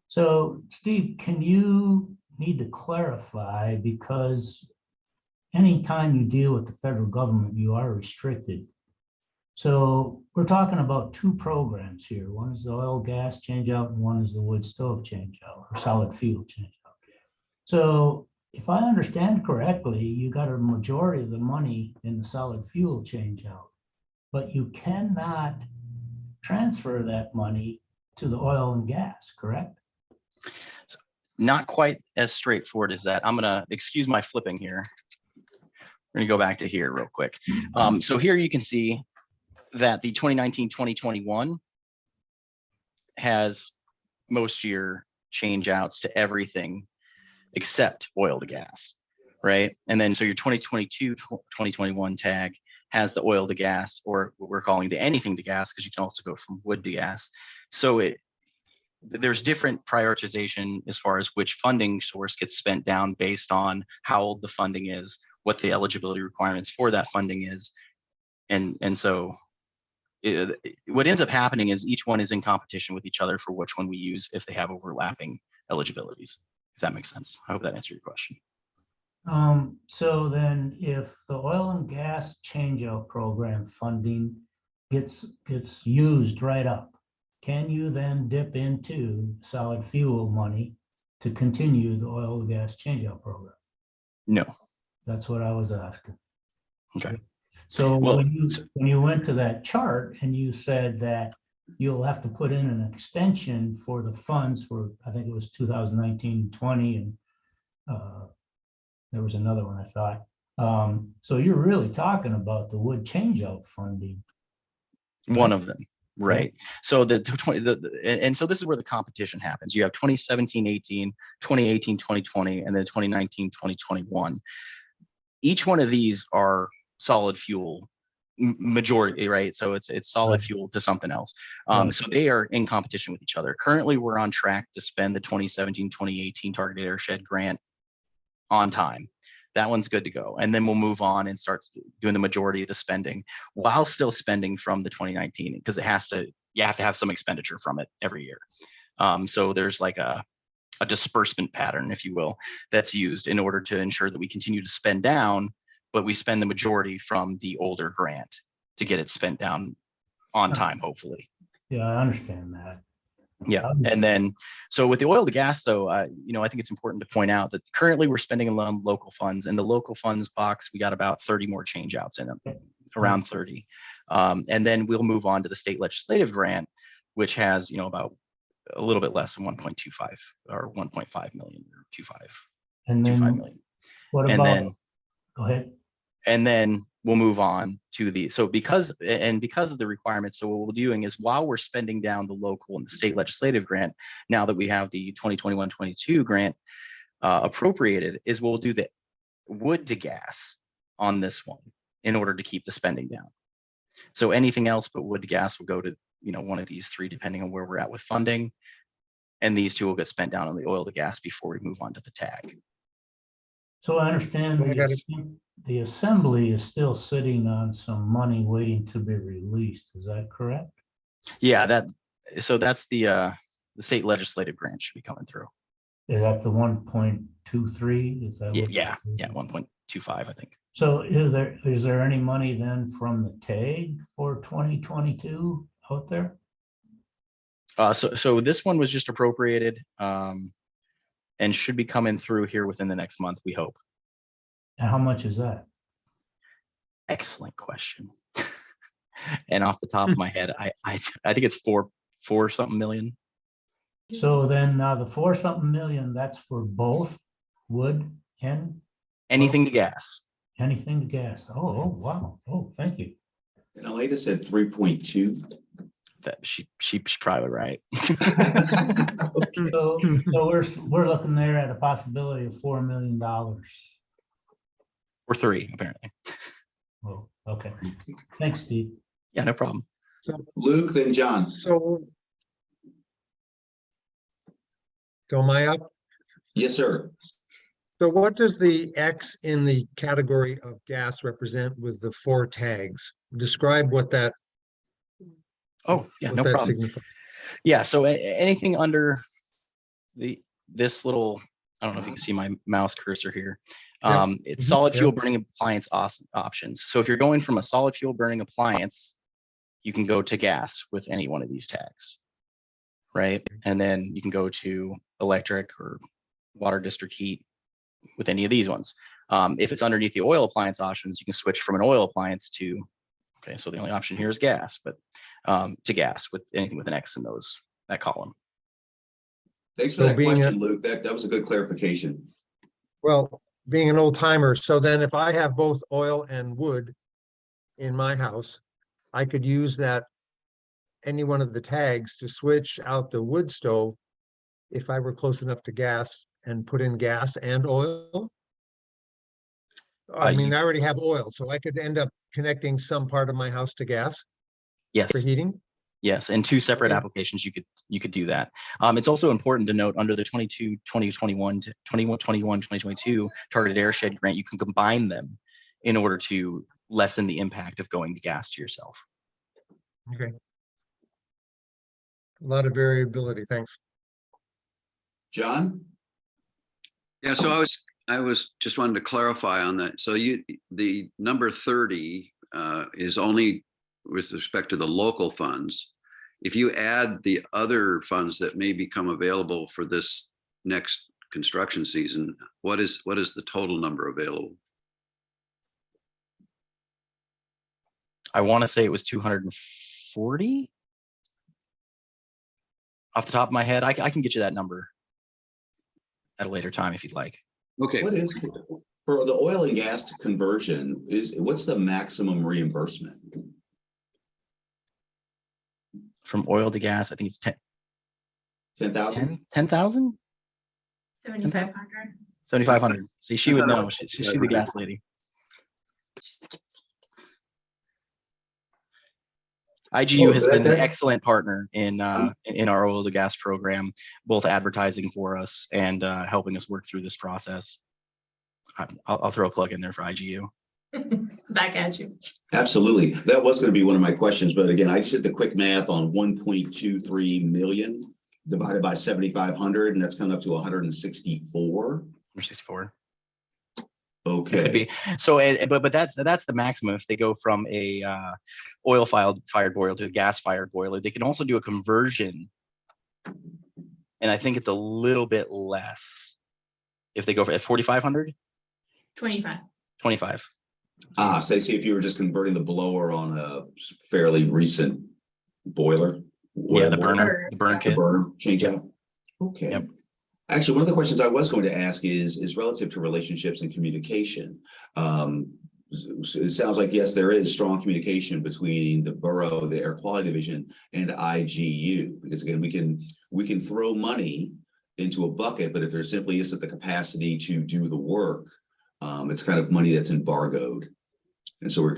[SPEAKER 8] So, Steve, can you need to clarify, because anytime you deal with the federal government, you are restricted. So we're talking about 2 programs here. One is the oil gas change out and one is the wood stove change out or solid fuel change out. So if I understand correctly, you got a majority of the money in the solid fuel change out, but you cannot transfer that money to the oil and gas, correct?
[SPEAKER 2] Not quite as straightforward as that. I'm gonna excuse my flipping here. We're gonna go back to here real quick. So here you can see that the 2019-2021 has most year change outs to everything except oil to gas, right? And then so your 2022-2021 tag has the oil to gas, or what we're calling the anything to gas, because you can also go from wood to gas. So there's different prioritization as far as which funding source gets spent down based on how old the funding is, what the eligibility requirements for that funding is. And so what ends up happening is each one is in competition with each other for which one we use if they have overlapping eligibilities, if that makes sense. I hope that answered your question.
[SPEAKER 8] So then if the oil and gas change-out program funding gets used right up, can you then dip into solid fuel money to continue the oil and gas change-out program?
[SPEAKER 2] No.
[SPEAKER 8] That's what I was asking.
[SPEAKER 2] Okay.
[SPEAKER 8] So
[SPEAKER 2] Well,
[SPEAKER 8] when you went to that chart and you said that you'll have to put in an extension for the funds for, I think it was 2019-20, and there was another one I thought. So you're really talking about the wood change-out funding.
[SPEAKER 2] one of them, right? So and so this is where the competition happens. You have 2017-18, 2018-2020, and then 2019-2021. Each one of these are solid fuel majority, right? So it's solid fuel to something else. So they are in competition with each other. Currently, we're on track to spend the 2017-2018 targeted airshed grant on time. That one's good to go. And then we'll move on and start doing the majority of the spending while still spending from the 2019, because you have to have some expenditure from it every year. So there's like a disbursement pattern, if you will, that's used in order to ensure that we continue to spend down, but we spend the majority from the older grant to get it spent down on time, hopefully.
[SPEAKER 8] Yeah, I understand that.
[SPEAKER 2] Yeah, and then so with the oil to gas, though, I think it's important to point out that currently we're spending on local funds. In the local funds box, we got about 30 more change outs in them, around 30. And then we'll move on to the state legislative grant, which has about a little bit less than 1.25 or 1.5 million or 2.5.
[SPEAKER 8] And then
[SPEAKER 2] 2.5 million.
[SPEAKER 8] What about? Go ahead.
[SPEAKER 2] And then we'll move on to because of the requirements. So what we're doing is, while we're spending down the local and the state legislative grant, now that we have the 2021-22 grant appropriated, is we'll do the wood to gas on this one in order to keep the spending down. So anything else but wood to gas will go to one of these 3, depending on where we're at with funding. And these 2 will get spent down on the oil to gas before we move on to the tag.
[SPEAKER 8] So I understand
[SPEAKER 4] I got it.
[SPEAKER 8] the assembly is still sitting on some money waiting to be released. Is that correct?
[SPEAKER 2] Yeah, that's the state legislative grant should be coming through.
[SPEAKER 8] Is that the 1.23? Is that
[SPEAKER 2] Yeah,
[SPEAKER 8] what?
[SPEAKER 2] yeah, 1.25, I think.
[SPEAKER 8] So is there any money then from the tag for 2022 out there?
[SPEAKER 2] So this one was just appropriated, and should be coming through here within the next month, we hope.
[SPEAKER 8] And how much is that?
[SPEAKER 2] Excellent question. And off the top of my head, I think it's four something million.
[SPEAKER 8] So then the 4-something million, that's for both wood and
[SPEAKER 2] Anything to gas.
[SPEAKER 8] anything to gas. Oh, wow. Oh, thank you.
[SPEAKER 1] And Elena said 3.2.
[SPEAKER 2] That she's probably right.
[SPEAKER 8] So we're looking there at a possibility of $4 million.
[SPEAKER 2] Or 3, apparently.
[SPEAKER 8] Oh, okay. Thanks, Steve.
[SPEAKER 2] Yeah, no problem.
[SPEAKER 1] Luke, then John.
[SPEAKER 4] So am I up?
[SPEAKER 1] Yes, sir.
[SPEAKER 4] So what does the X in the category of gas represent with the 4 tags? Describe what that,
[SPEAKER 2] Oh, yeah,
[SPEAKER 4] what
[SPEAKER 2] no
[SPEAKER 4] that
[SPEAKER 2] problem.
[SPEAKER 4] signifies.
[SPEAKER 2] Yeah, so anything under this little, I don't know if you can see my mouse cursor here. It's
[SPEAKER 4] Mhm.
[SPEAKER 2] solid fuel
[SPEAKER 4] Yeah.
[SPEAKER 2] burning appliance options. So if you're going from a solid fuel burning appliance, you can go to gas with any one of these tags, right? And then you can go to electric or water district heat with any of these ones. If it's underneath the oil appliance options, you can switch from an oil appliance to, okay, so the only option here is gas, but to gas with anything with an X in that column.
[SPEAKER 1] Thanks for
[SPEAKER 4] So
[SPEAKER 1] that
[SPEAKER 4] being
[SPEAKER 1] question, Luke. That was a good clarification.
[SPEAKER 4] Well, being an old timer, so then if I have both oil and wood in my house, I could use any one of the tags to switch out the wood stove if I were close enough to gas and put in gas and oil. I mean, I already have oil, so I could end up connecting some part of my house to gas
[SPEAKER 2] Yes.
[SPEAKER 4] for heating.
[SPEAKER 2] Yes, in 2 separate
[SPEAKER 4] Okay.
[SPEAKER 2] applications, you could do that. It's also important to note under the 2022 targeted airshed grant, you can combine them in order to lessen the impact of going to gas to yourself.
[SPEAKER 4] Okay. A lot of variability, thanks.
[SPEAKER 1] John?
[SPEAKER 3] Yeah, so I was just wanted to clarify on that. So the number 30 is only with respect to the local funds. If you add the other funds that may become available for this next construction season, what is the total number available?
[SPEAKER 2] I want to say it was 240 off the top of my head. I can get you that number at a later time if you'd like.
[SPEAKER 3] Okay.
[SPEAKER 1] What is, for the oil and gas conversion, what's the maximum reimbursement?
[SPEAKER 2] From oil to gas, I think it's
[SPEAKER 1] 10,000?
[SPEAKER 2] 10,000?
[SPEAKER 5] 7,500.
[SPEAKER 2] 7,500. See, she would know. She's the gas lady. IGU has been an excellent partner in our oil to gas program, both advertising for us and helping us work through this process. I'll throw a plug in there for IGU.
[SPEAKER 5] Back at you.
[SPEAKER 1] Absolutely. That was going to be one of my questions, but again, I just did the quick math on 1.23 million divided by 7,500, and that's coming up to 164.
[SPEAKER 2] 64.
[SPEAKER 1] Okay.
[SPEAKER 2] It could be. So, but that's the maximum. If they go from a oil fired boiler to a gas fired boiler, they can also do a conversion, and I think it's a little bit less if they go for 4,500.
[SPEAKER 5] 25.
[SPEAKER 2] 25.
[SPEAKER 1] So see if you were just converting the blower on a fairly recent boiler.
[SPEAKER 2] Yeah, the burner
[SPEAKER 1] The
[SPEAKER 2] kit.
[SPEAKER 1] burner change out. Okay.
[SPEAKER 2] Yep.
[SPEAKER 1] Actually, one of the questions I was going to ask is relative to relationships and communication. It sounds like, yes, there is strong communication between the borough, the air quality division, and IGU, because again, we can throw money into a bucket, but if there simply isn't the capacity to do the work, it's kind of money that's embargoed. And so we're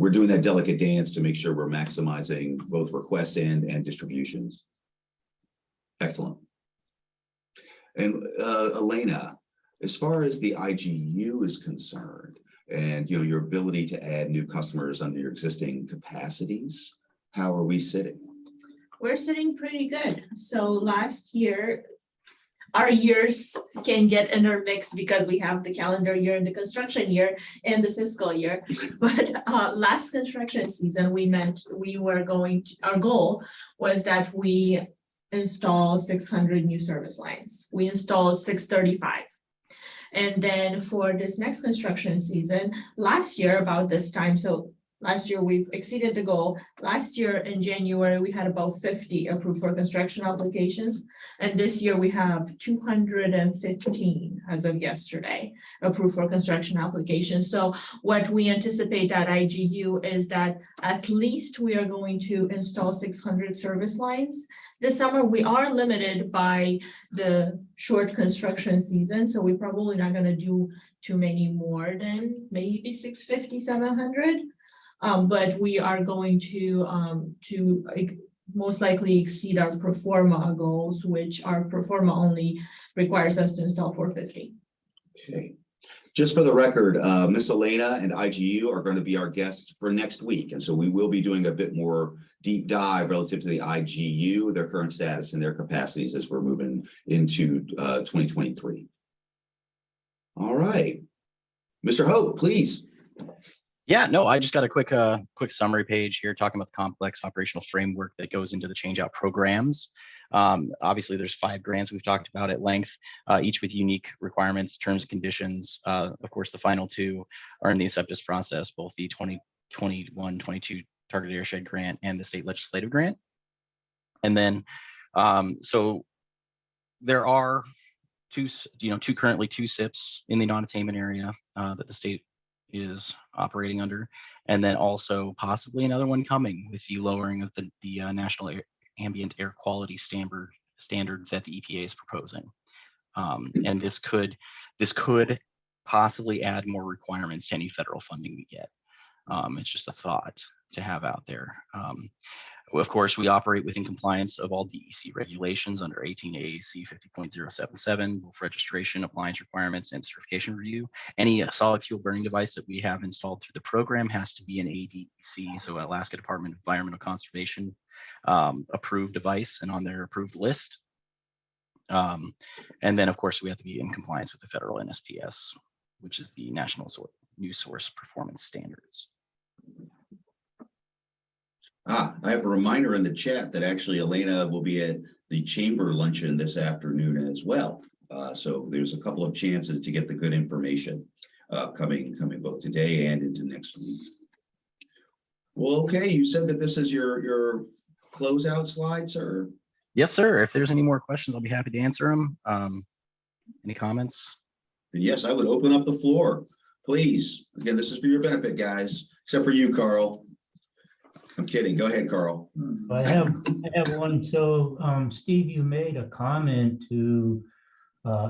[SPEAKER 1] doing that delicate dance to make sure we're maximizing both requests and distributions. Excellent. And Elena, As far as the IGU is concerned, and your ability to add new customers under your existing capacities, how are we sitting?
[SPEAKER 5] We're sitting pretty good. So last year, our years can get intermixed because we have the calendar year and the construction year and the fiscal year. But last construction season, our goal was that we install 600 new service lines. We installed 635. And then for this next construction season, last year about this time, so last year we've exceeded the goal. Last year in January, we had about 50 approved for construction applications. And this year we have 215 as of yesterday approved for construction applications. So what we anticipate at IGU is that at least we are going to install 600 service lines. This summer, we are limited by the short construction season, so we're probably not going to do too many more than maybe 650, 700. But we are going to most likely exceed our pro forma goals, which our pro forma only requires us to install 450.
[SPEAKER 1] Okay. Just for the record, Miss Elena and IGU are going to be our guests for next week. And so we will be doing a bit more deep dive relative to the IGU, their current status and their capacities as we're moving into 2023. All right. Mr. Hoke, please.
[SPEAKER 2] Yeah, no, I just got a quick summary page here talking about the complex operational framework that goes into the change-out programs. Obviously, there's 5 grants we've talked about at length, each with unique requirements, terms, and conditions. Of course, the final 2 are in the acceptance process, both the 2021-22 Targeted Airshed Grant and the state legislative grant. And then, so there are currently two SIPs in the non-attainment area that the state is operating under, and then also possibly another one coming with the lowering of the national ambient air quality standard that the EPA is proposing. And this could possibly add more requirements to any federal funding we get. It's just a thought to have out there. Of course, we operate within compliance of all DEC regulations under 18 AAC 50.077, both registration, appliance requirements, and certification review. Any solid fuel burning device that we have installed through the program has to be an ADEC, so Alaska Department of Environmental Conservation approved device and on their approved list. And then, of course, we have to be in compliance with the federal NSPS, which is the National New Source Performance Standards.
[SPEAKER 1] I have a reminder in the chat that actually Elena will be at the chamber luncheon this afternoon as well. So there's a couple of chances to get the good information coming both today and into next week. Well, okay, you said that this is your closeout slide, sir?
[SPEAKER 2] Yes, sir. If there's any more questions, I'll be happy to answer them. Any comments?
[SPEAKER 1] And yes, I would open up the floor, please. Again, this is for your benefit, guys, except for you, Carl. I'm kidding. Go ahead, Carl.
[SPEAKER 8] I have one. So, Steve, you made a comment to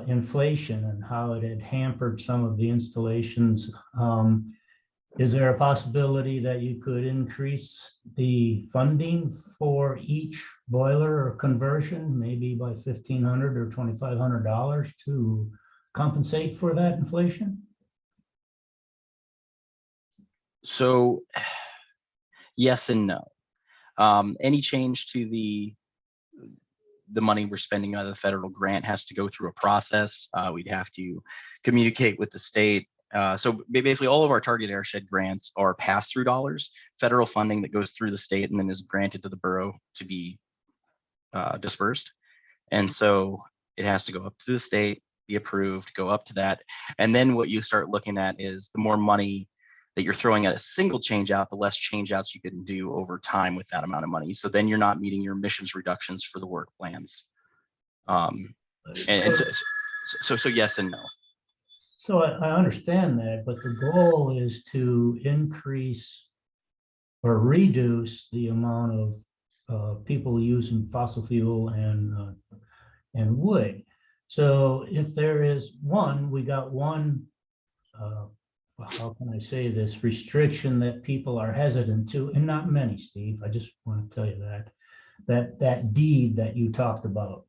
[SPEAKER 8] inflation and how it had hampered some of the installations. Is there a possibility that you could increase the funding for each boiler or conversion, maybe by $1,500 or $2,500 to compensate for that inflation?
[SPEAKER 2] So, yes and no. Any change to the money we're spending out of the federal grant has to go through a process. We'd have to communicate with the state. So basically all of our target airshed grants are pass-through dollars, federal funding that goes through the state and then is granted to the borough to be dispersed. And so it has to go up to the state, be approved, go up to that. And then what you start looking at is the more money that you're throwing at a single change out, the less change outs you can do over time with that amount of money. So then you're not meeting your emissions reductions for the work plans. So yes and no.
[SPEAKER 8] So I understand that, but the goal is to increase or reduce the amount of people using fossil fuel and wood. So if there is we got one, how can I say this, restriction that people are hesitant to, and not many, Steve, I just want to tell you that deed that you talked about,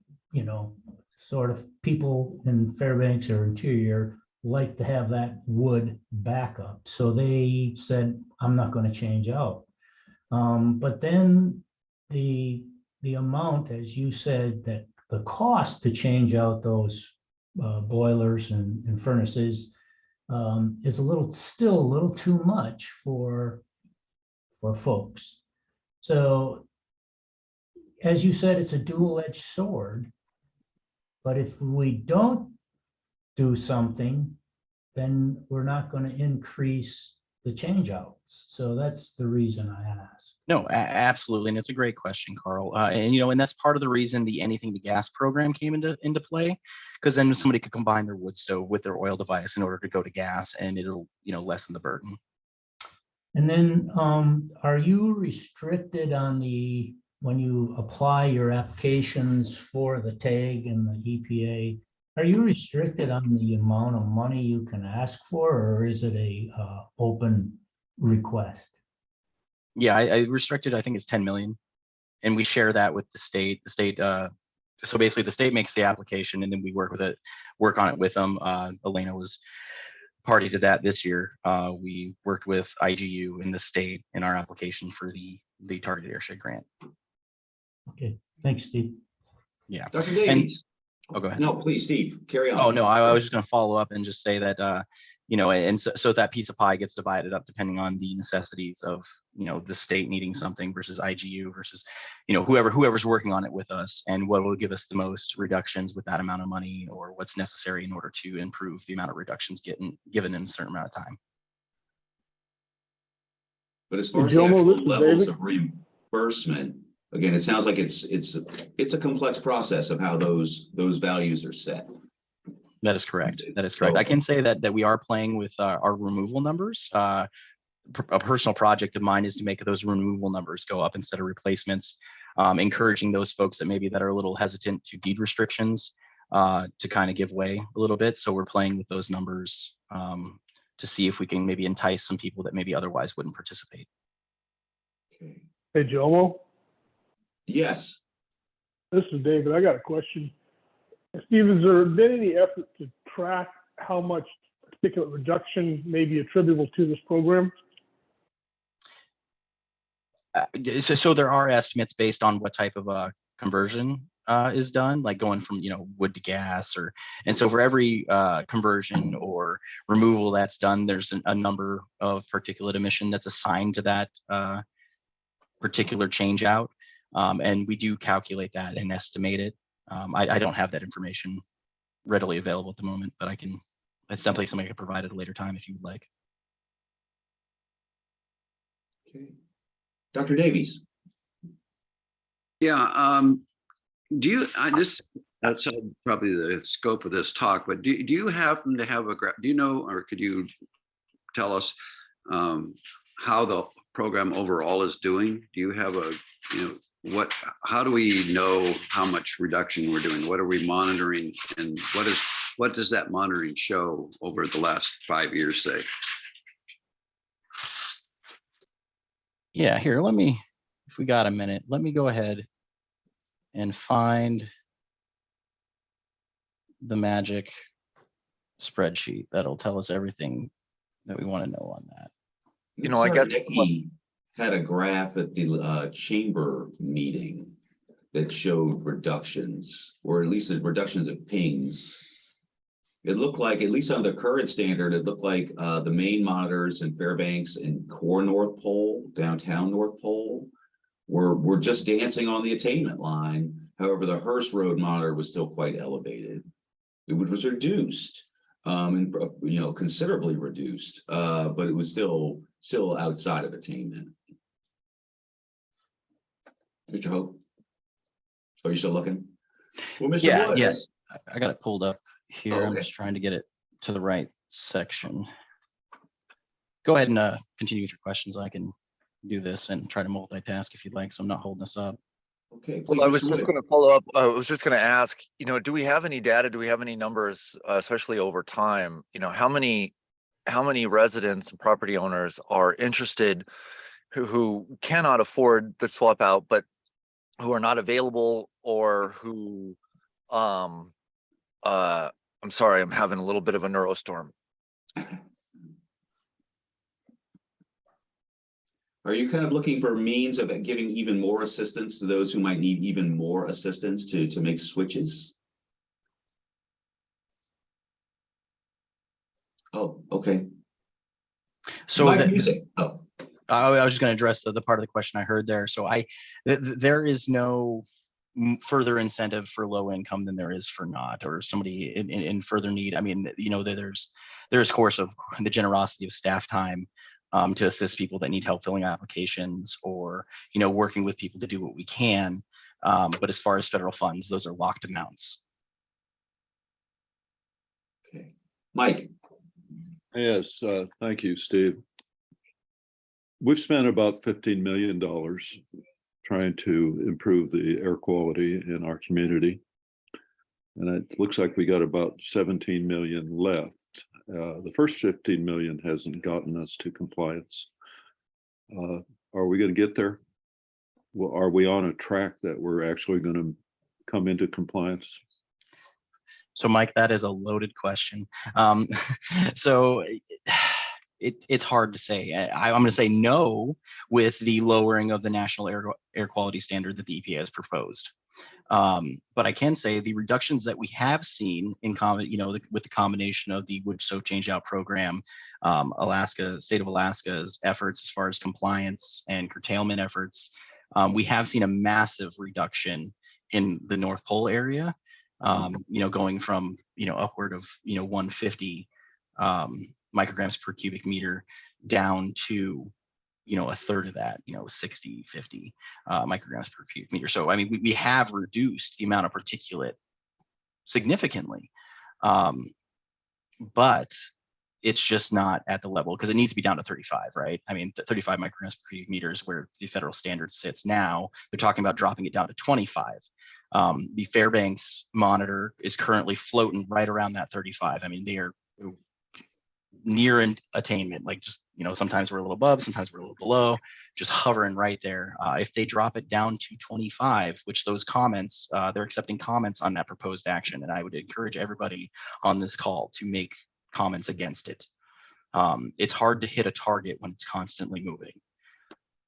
[SPEAKER 8] sort of people in Fairbanks or interior like to have that wood backup. So they said, I'm not going to change out. But then the amount, as you said, that the cost to change out those boilers and furnaces is still a little too much for folks. So as you said, it's a dual-edged sword. But if we don't do something, then we're not going to increase the change outs. So that's the reason I asked.
[SPEAKER 2] No, absolutely. And it's a great question, Carl. And that's part of the reason the Anything to Gas program came into play, because then somebody could combine their wood stove with their oil device in order to go to gas, and it'll, lessen the burden.
[SPEAKER 8] And then are you restricted on when you apply your applications for the TAG and the EPA, are you restricted on the amount of money you can ask for, or is it a open request?
[SPEAKER 2] Yeah, I restricted, I think it's 10 million. And we share that with the state. The state, so basically the state makes the application and then we work on it with them. Elena was party to that this year. We worked with IGU in the state in our application for the targeted airshed grant.
[SPEAKER 8] Okay, thanks, Steve.
[SPEAKER 2] Yeah.
[SPEAKER 1] Dr. Davies.
[SPEAKER 2] Oh, go ahead.
[SPEAKER 1] No, please, Steve, carry on.
[SPEAKER 2] Oh, no, I was just going to follow up and just say that, and so that piece of pie gets divided up depending on the necessities of, the state needing something versus IGU versus, whoever's working on it with us, and what will give us the most reductions with that amount of money, or what's necessary in order to improve the amount of reductions given in a certain amount of time.
[SPEAKER 1] But as far as the actual levels of reimbursement, again, it sounds like it's a complex process of how those values are set.
[SPEAKER 2] That is correct. That is correct. I can say that we are playing with our removal numbers. A personal project of mine is to make those removal numbers go up instead of replacements, encouraging those folks that are a little hesitant to deed restrictions to kind of give way a little bit. So we're playing with those numbers to see if we can maybe entice some people that maybe otherwise wouldn't participate.
[SPEAKER 1] Okay.
[SPEAKER 9] Hey, Jomo,
[SPEAKER 1] Yes.
[SPEAKER 9] this is David. I got a question. Steve, has there been any effort to track how much particulate reduction may be attributable to this program?
[SPEAKER 2] So there are estimates based on what type of conversion is done, like going from wood to gas, and so for every conversion or removal that's done, there's a number of particulate emission that's assigned to that particular change out, and we do calculate that and estimate it. I don't have that information readily available at the moment, but it's definitely something I can provide at a later time if you would like.
[SPEAKER 1] Okay. Dr. Davies.
[SPEAKER 3] Yeah. This outside probably the scope of this talk, but do you happen to have a graph? Do you know, or could you tell us how the program overall is doing? Do you have how do we know how much reduction we're doing? What are we monitoring, and what does that monitoring show over the last 5 years, say?
[SPEAKER 2] Yeah, here, if we got a minute, let me go ahead and find the magic spreadsheet that'll tell us everything that we want to know on that.
[SPEAKER 10] I guess
[SPEAKER 1] Nikki had a graph at the chamber meeting that showed reductions, or at least the reductions of pings. It looked like, at least on the current standard, it looked like the main monitors in Fairbanks and core North Pole, downtown North Pole, were just dancing on the attainment line. However, the Hearst Road monitor was still quite elevated. It was reduced, and considerably reduced, but it was still outside of attainment. Mr. Hoke, are you still looking? Well, Mr.
[SPEAKER 2] Yeah,
[SPEAKER 1] Woods.
[SPEAKER 2] yes, I got it pulled up here.
[SPEAKER 1] Oh,
[SPEAKER 2] I'm
[SPEAKER 1] okay.
[SPEAKER 2] just trying to get it to the right section. Go ahead and continue with your questions. I can do this and try to multitask if you'd like, so I'm not holding this up.
[SPEAKER 1] Okay, please,
[SPEAKER 10] Well, I was
[SPEAKER 1] Mr.
[SPEAKER 10] just
[SPEAKER 1] Wood.
[SPEAKER 10] going to follow up. I was just going to ask, do we have any data? Do we have any numbers, especially over time? How many residents and property owners are interested who cannot afford the swap out, but who are not available, or who I'm sorry, I'm having a little bit of a neurostorm.
[SPEAKER 1] Are you kind of looking for means of giving even more assistance to those who might need even more assistance to make switches? Oh, okay.
[SPEAKER 2] So
[SPEAKER 1] Mike,
[SPEAKER 2] that,
[SPEAKER 1] you say, oh,
[SPEAKER 2] I was just going to address the part of the question I heard there. So there is no further incentive for low income than there is for not, or somebody in further need. I mean, you know, there's of course of the generosity of staff time to assist people that need help filling applications, or, you know, working with people to do what we can. But as far as federal funds, those are locked amounts.
[SPEAKER 1] okay. Mike.
[SPEAKER 11] Yes, thank you, Steve. We've spent about $15 million trying to improve the air quality in our community. And it looks like we got about 17 million left. The first 15 million hasn't gotten us to compliance. Are we going to get there? Well, are we on a track that we're actually going to come into compliance?
[SPEAKER 2] So Mike, that is a loaded question. So it's hard to say. I'm going to say no with the lowering of the national air quality standard that the EPA has proposed. But I can say the reductions that we have seen in with the combination of the wood stove change-out program, state of Alaska's efforts as far as compliance and curtailment efforts, we have seen a massive reduction in the North Pole area. You know, going from, you know, upward of, you know, 150 micrograms per cubic meter down to, you know, a third of that, you know, 60, 50 micrograms per cubic meter. So, I mean, we have reduced the amount of particulate significantly, but it's just not at the level, because it needs to be down to 35, right? I mean, 35 micrograms per cubic meter is where the federal standard sits now. They're talking about dropping it down to 25. The Fairbanks monitor is currently floating right around that 35. I mean, they are near attainment, like, just, you know, sometimes we're a little above, sometimes we're a little below, just hovering right there. If they drop it down to 25, which those comments, they're accepting comments on that proposed action, and I would encourage everybody on this call to make comments against it. It's hard to hit a target when it's constantly moving.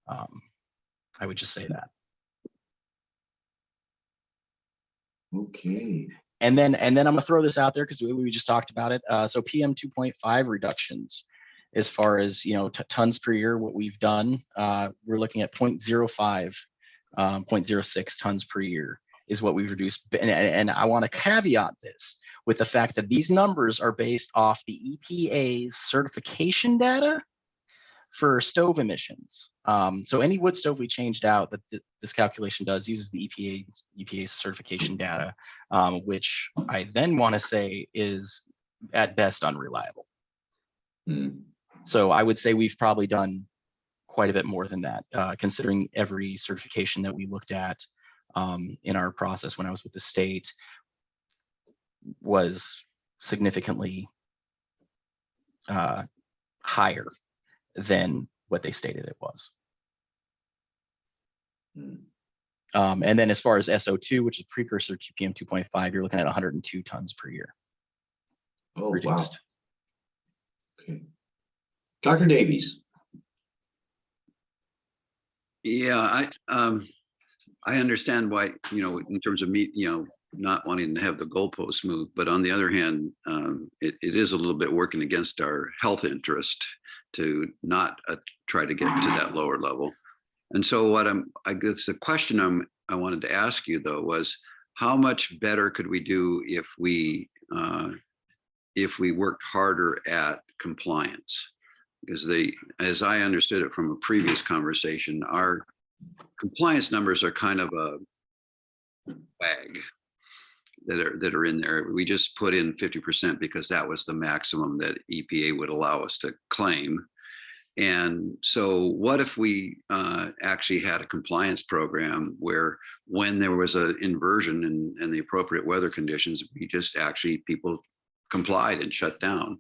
[SPEAKER 2] I would just say that.
[SPEAKER 1] Okay.
[SPEAKER 2] And then I'm gonna throw this out there because we just talked about it. So PM 2.5 reductions, as far as, you know, tons per year, what we've done, we're looking at 0.05, 0.06 tons per year is what we've reduced. And I want to caveat this with the fact that these numbers are based off the EPA's certification data for stove emissions. So any wood stove we changed out that this calculation does uses the EPA's certification data, which I then want to say is at best unreliable. So I would say we've probably done quite a bit more than that, considering every certification that we looked at in our process when I was with the state was significantly higher than what they stated it was. And then as far as SO2, which is precursor to PM 2.5, you're looking at 102 tons per year.
[SPEAKER 1] Oh,
[SPEAKER 2] reduced.
[SPEAKER 1] Wow. Okay. Dr. Davies.
[SPEAKER 3] Yeah, I understand why, you know, in terms of not wanting to have the goalposts move, but on the other hand, it is a little bit working against our health interest to not try to get to that lower level. And so I guess the question I wanted to ask you though was, how much better could we do if we worked harder at compliance? Because as I understood it from a previous conversation, our compliance numbers are kind of a bag that are in there. We just put in 50% because that was the maximum that EPA would allow us to claim. And so what if we actually had a compliance program where when there was an inversion in the appropriate weather conditions, we just actually people complied and shut down?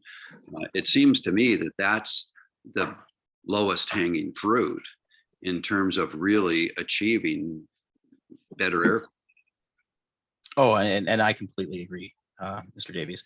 [SPEAKER 3] It seems to me that that's the lowest hanging fruit in terms of really achieving better air.
[SPEAKER 2] Oh, and I completely agree. Mr. Davies.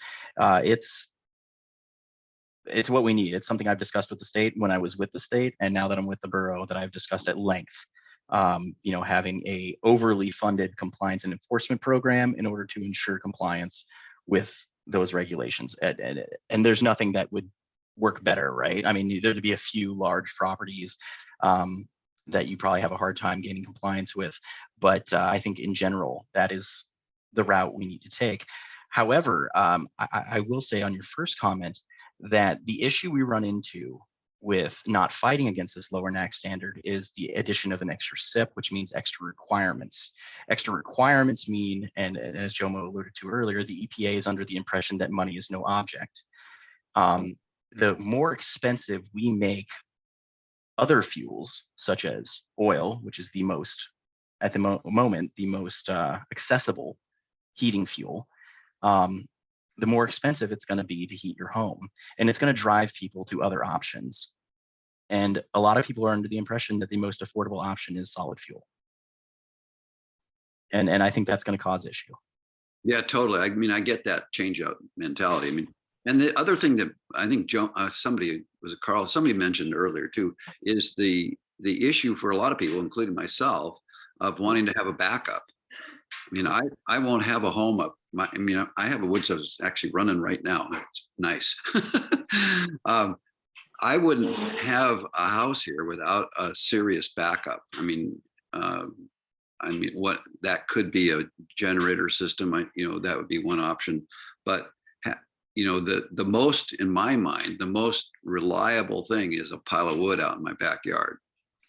[SPEAKER 2] It's what we need. It's something I've discussed with the state when I was with the state, and now that I'm with the borough, that I've discussed at length. Having a overly funded compliance and enforcement program in order to ensure compliance with those regulations. And there's nothing that would work better, right? I mean, there'd be a few large properties that you probably have a hard time gaining compliance with, but I think in general, that is the route we need to take. However, I will say on your first comment that the issue we run into with not fighting against this lower NAC standard is the addition of an extra SIP, which means extra requirements. Extra requirements mean, and as Jomo alluded to earlier, the EPA is under the impression that money is no object. The more expensive we make other fuels, such as oil, which is the most, at the moment, the most accessible heating fuel, the more expensive it's going to be to heat your home. And it's going to drive people to other options. And a lot of people are under the impression that the most affordable option is solid fuel. And I think that's going to cause issue.
[SPEAKER 3] Yeah, totally. I mean, I get that change out mentality. I mean, and the other thing that I think somebody mentioned earlier too, is the issue for a lot of people, including myself, of wanting to have a backup. I mean, I won't have a home up. I have a wood stove that's actually running right now. It's nice. I wouldn't have a house here without a serious backup. I mean, what that could be a generator system. That would be one option. But the most, in my mind, the most reliable thing is a pile of wood out in my backyard.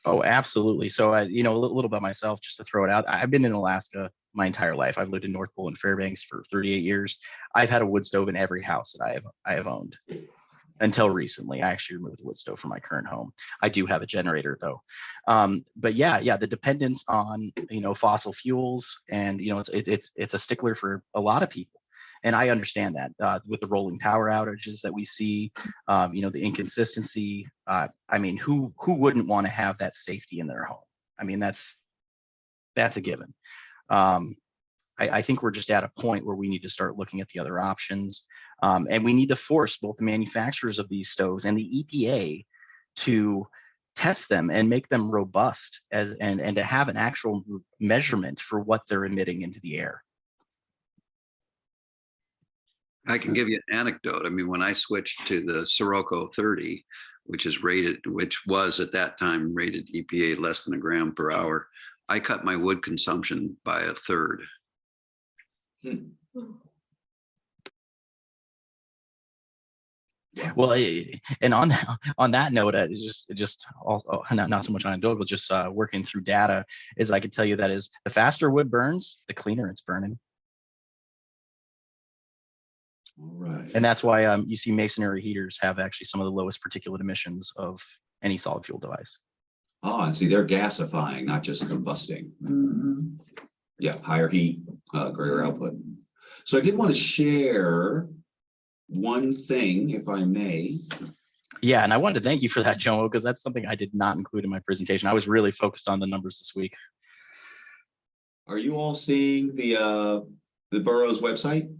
[SPEAKER 2] Oh, absolutely. So, a little about myself, just to throw it out. I've been in Alaska my entire life. I've lived in North Pole and Fairbanks for 38 years. I've had a wood stove in every house that I have owned until recently. I actually removed the wood stove from my current home. I do have a generator though. But yeah, the dependence on, fossil fuels, and, it's a stickler for a lot of people. And I understand that with the rolling power outages that we see, the inconsistency. I mean, who wouldn't want to have that safety in their home? I mean, that's a given. I think we're just at a point where we need to start looking at the other options, and we need to force both the manufacturers of these stoves and the EPA to test them and make them robust and to have an actual measurement for what they're emitting into the air.
[SPEAKER 3] I can give you an anecdote. I mean, when I switched to the Sirocco 30, which was at that time rated EPA less than a gram per hour, I cut my wood consumption by a third.
[SPEAKER 2] Well, and on that note, just also not so much anecdotal, just working through data, is I could tell you that is the faster wood burns, the cleaner it's burning.
[SPEAKER 1] All right.
[SPEAKER 2] And that's why you see masonry heaters have actually some of the lowest particulate emissions of any solid fuel device.
[SPEAKER 1] Oh, and see, they're gasifying, not just combusting. Yeah, higher heat, greater output. So I did want to share one thing, if I may.
[SPEAKER 2] Yeah, and I wanted to thank you for that, Jomo, because that's something I did not include in my presentation. I was really focused on the numbers this week.
[SPEAKER 1] Are you all seeing the borough's website?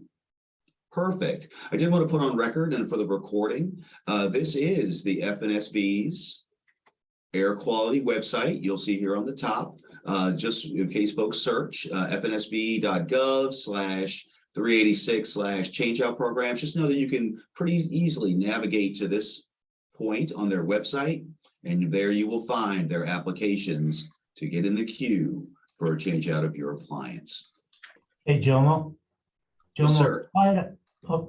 [SPEAKER 1] Perfect. I did want to put on record and for the recording, this is the FNSB's air quality website. You'll see here on the top, just in case folks search fnsb.gov/386/change-out programs. Just know that you can pretty easily navigate to this point on their website, and there you will find their applications to get in the queue for a change out of your appliance.
[SPEAKER 8] Hey, Jomo.
[SPEAKER 1] Yes, sir.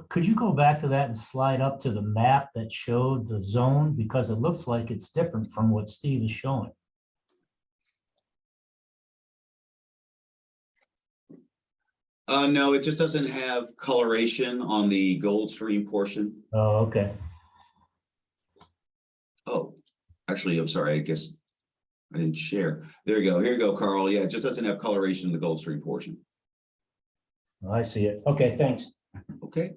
[SPEAKER 8] Could you go back to that and slide up to the map that showed the zone? Because it looks like it's different from what Steve is showing.
[SPEAKER 1] No, it just doesn't have coloration on the Gold Stream portion.
[SPEAKER 8] Oh, okay.
[SPEAKER 1] Oh, actually, I'm sorry. I guess I didn't share. There you go. Here you go, Carl. Yeah, it just doesn't have coloration in the Gold Stream portion.
[SPEAKER 8] Oh, I see it. Okay, thanks.
[SPEAKER 1] Okay.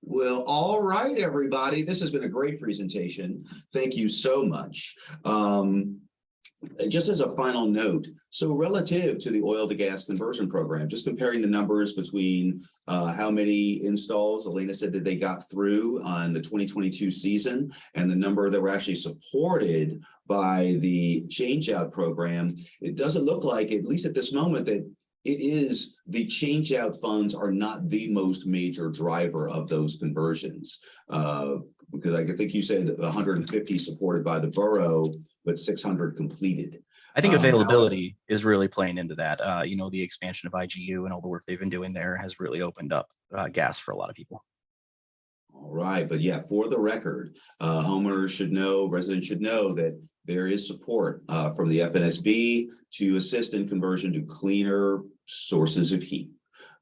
[SPEAKER 1] Well, all right, everybody. This has been a great presentation. Thank you so much. Just as a final note, so relative to the oil to gas conversion program, just comparing the numbers between how many installs Elena said that they got through on the 2022 season and the number that were actually supported by the change-out program, it doesn't look like, at least at this moment, that it is the change-out funds are not the most major driver of those conversions. Because I think you said 150 supported by the borough, but 600 completed.
[SPEAKER 2] I think availability is really playing into that. You know, the expansion of IGU and all the work they've been doing there has really opened up gas for a lot of people.
[SPEAKER 1] All right, but yeah, for the record, homeowners should know, residents should know that there is support from the FNSB to assist in conversion to cleaner sources of heat.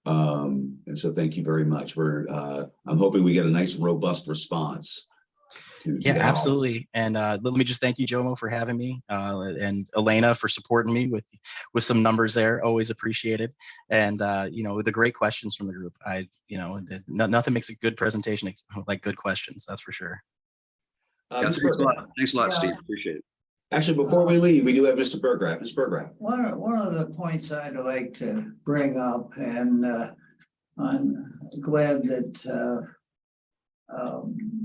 [SPEAKER 1] And so thank you very much. I'm hoping we get a nice robust response.
[SPEAKER 2] Yeah, absolutely. And let me just thank you, Jomo, for having me, and Elena for supporting me with some numbers there. Always appreciated. And you know, the great questions from the group. Nothing makes a good presentation like good questions. That's for sure.
[SPEAKER 3] Thanks a lot, Steve. Appreciate it.
[SPEAKER 1] Actually, before we leave, we do have Mr. Burgraff. Mr. Burgraff.
[SPEAKER 12] One of the points I'd like to bring up, and I'm glad that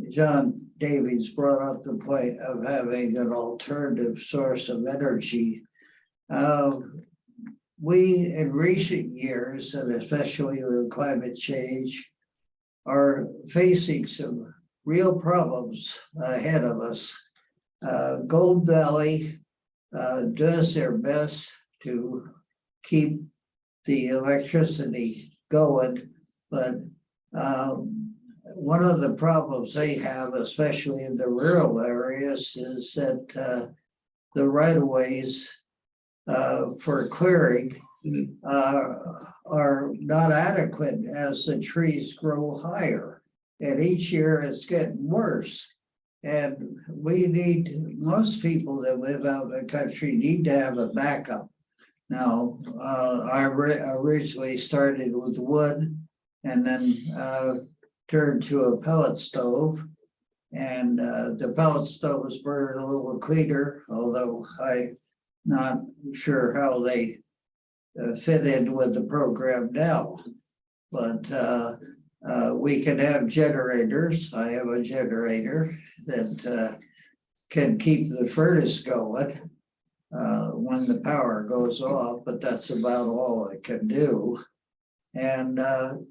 [SPEAKER 12] John Davies brought up the point of having an alternative source of energy. We, in recent years, and especially with climate change, are facing some real problems ahead of us. Gold Valley does their best to keep the electricity going, but one of the problems they have, especially in the rural areas, is that the right-of-ways for clearing are not adequate as the trees grow higher. And each year it's getting worse. And we need, most people that live out in the country need to have a backup. Now, I originally started with wood and then turned to a pellet stove. And the pellet stoves burn a little cleaner, although I'm not sure how they fit in with the program now. But we can have generators. I have a generator that can keep the furnace going when the power goes off, but that's about all it can do. And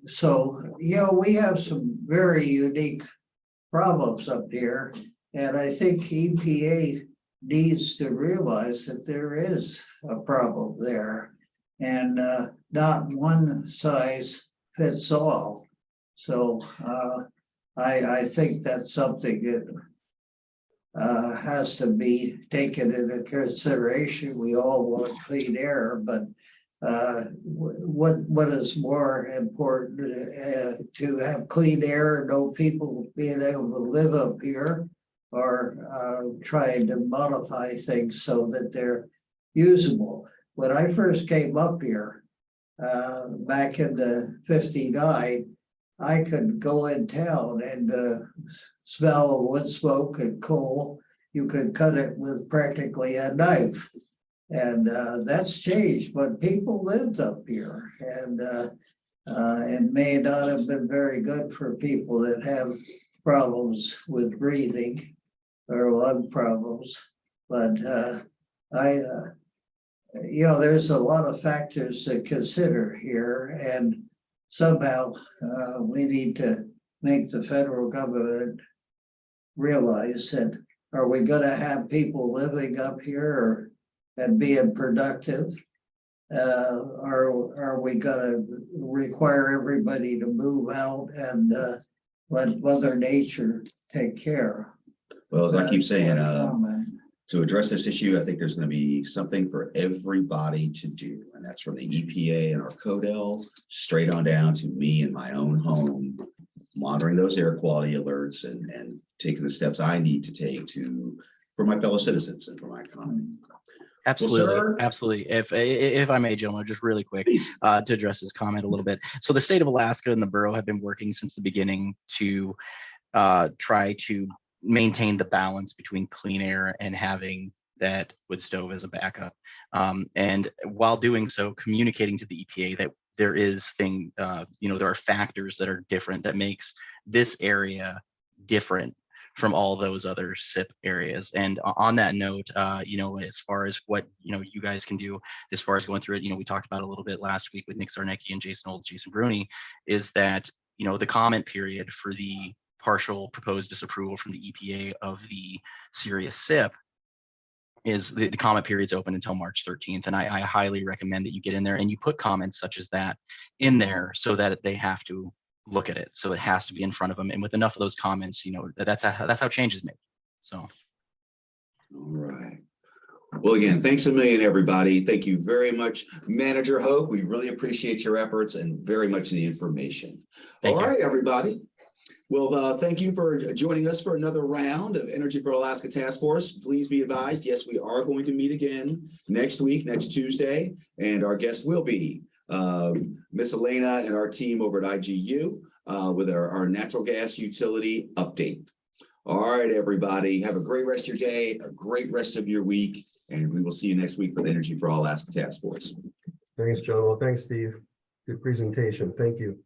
[SPEAKER 12] so, you know, we have some very unique problems up here. And I think EPA needs to realize that there is a problem there and not one size fits all. So I think that's something that has to be taken into consideration. We all want clean air, but what is more important to have clean air, no people being able to live up here, or trying to modify things so that they're usable. When I first came up here back in the '59, I could go in town and smell of wood smoke and coal. You could cut it with practically a knife. And that's changed, but people lived up here, and it may not have been very good for people that have problems with breathing or lung problems. But you know, there's a lot of factors to consider here, and somehow we need to make the federal government realize that, are we going to have people living up here and being productive? Are we going to require everybody to move out and let Mother Nature take care?
[SPEAKER 1] Well, as I keep saying, to address this issue, I think there's going to be something for everybody to do. And that's from the EPA and our CODEL straight on down to me in my own home, monitoring those air quality alerts and taking the steps I need to take for my fellow citizens and for my economy.
[SPEAKER 2] Absolutely,
[SPEAKER 1] Well,
[SPEAKER 2] absolutely. If I may, gentlemen, just really quick to address this comment a little bit. So the state of Alaska and the borough have been working since the beginning to try to maintain the balance between clean air and having that wood stove as a backup. And while doing so, communicating to the EPA that there is there are factors that are different that makes this area different from all those other SIP areas. And on that note, as far as what, you guys can do, as far as going through it, we talked about a little bit last week with Nick Zarnecki and Jason Bruni, is that, the comment period for the partial proposed disapproval from the EPA of the Sirius SIP is the comment period's open until March 13th. And I highly recommend that you get in there and you put comments such as that in there so that they have to look at it. So it has to be in front of them. And with enough of those comments, that's how change is made. So.
[SPEAKER 1] All right. Well, again, thanks a million, everybody. Thank you very much, Manager Hoke. We really appreciate your efforts and very much the information. All right, everybody. Well, thank you for joining us for another round of Energy for Alaska Task Force. Please be advised, yes, we are going to meet again next week, next Tuesday, and our guest will be Miss Elena and our team over at IGU with our natural gas utility update. All right, everybody, have a great rest of your day, a great rest of your week, and we will see you next week for the Energy for Alaska Task Force.
[SPEAKER 6] Thanks, John. Well, thanks, Steve. Good presentation. Thank you.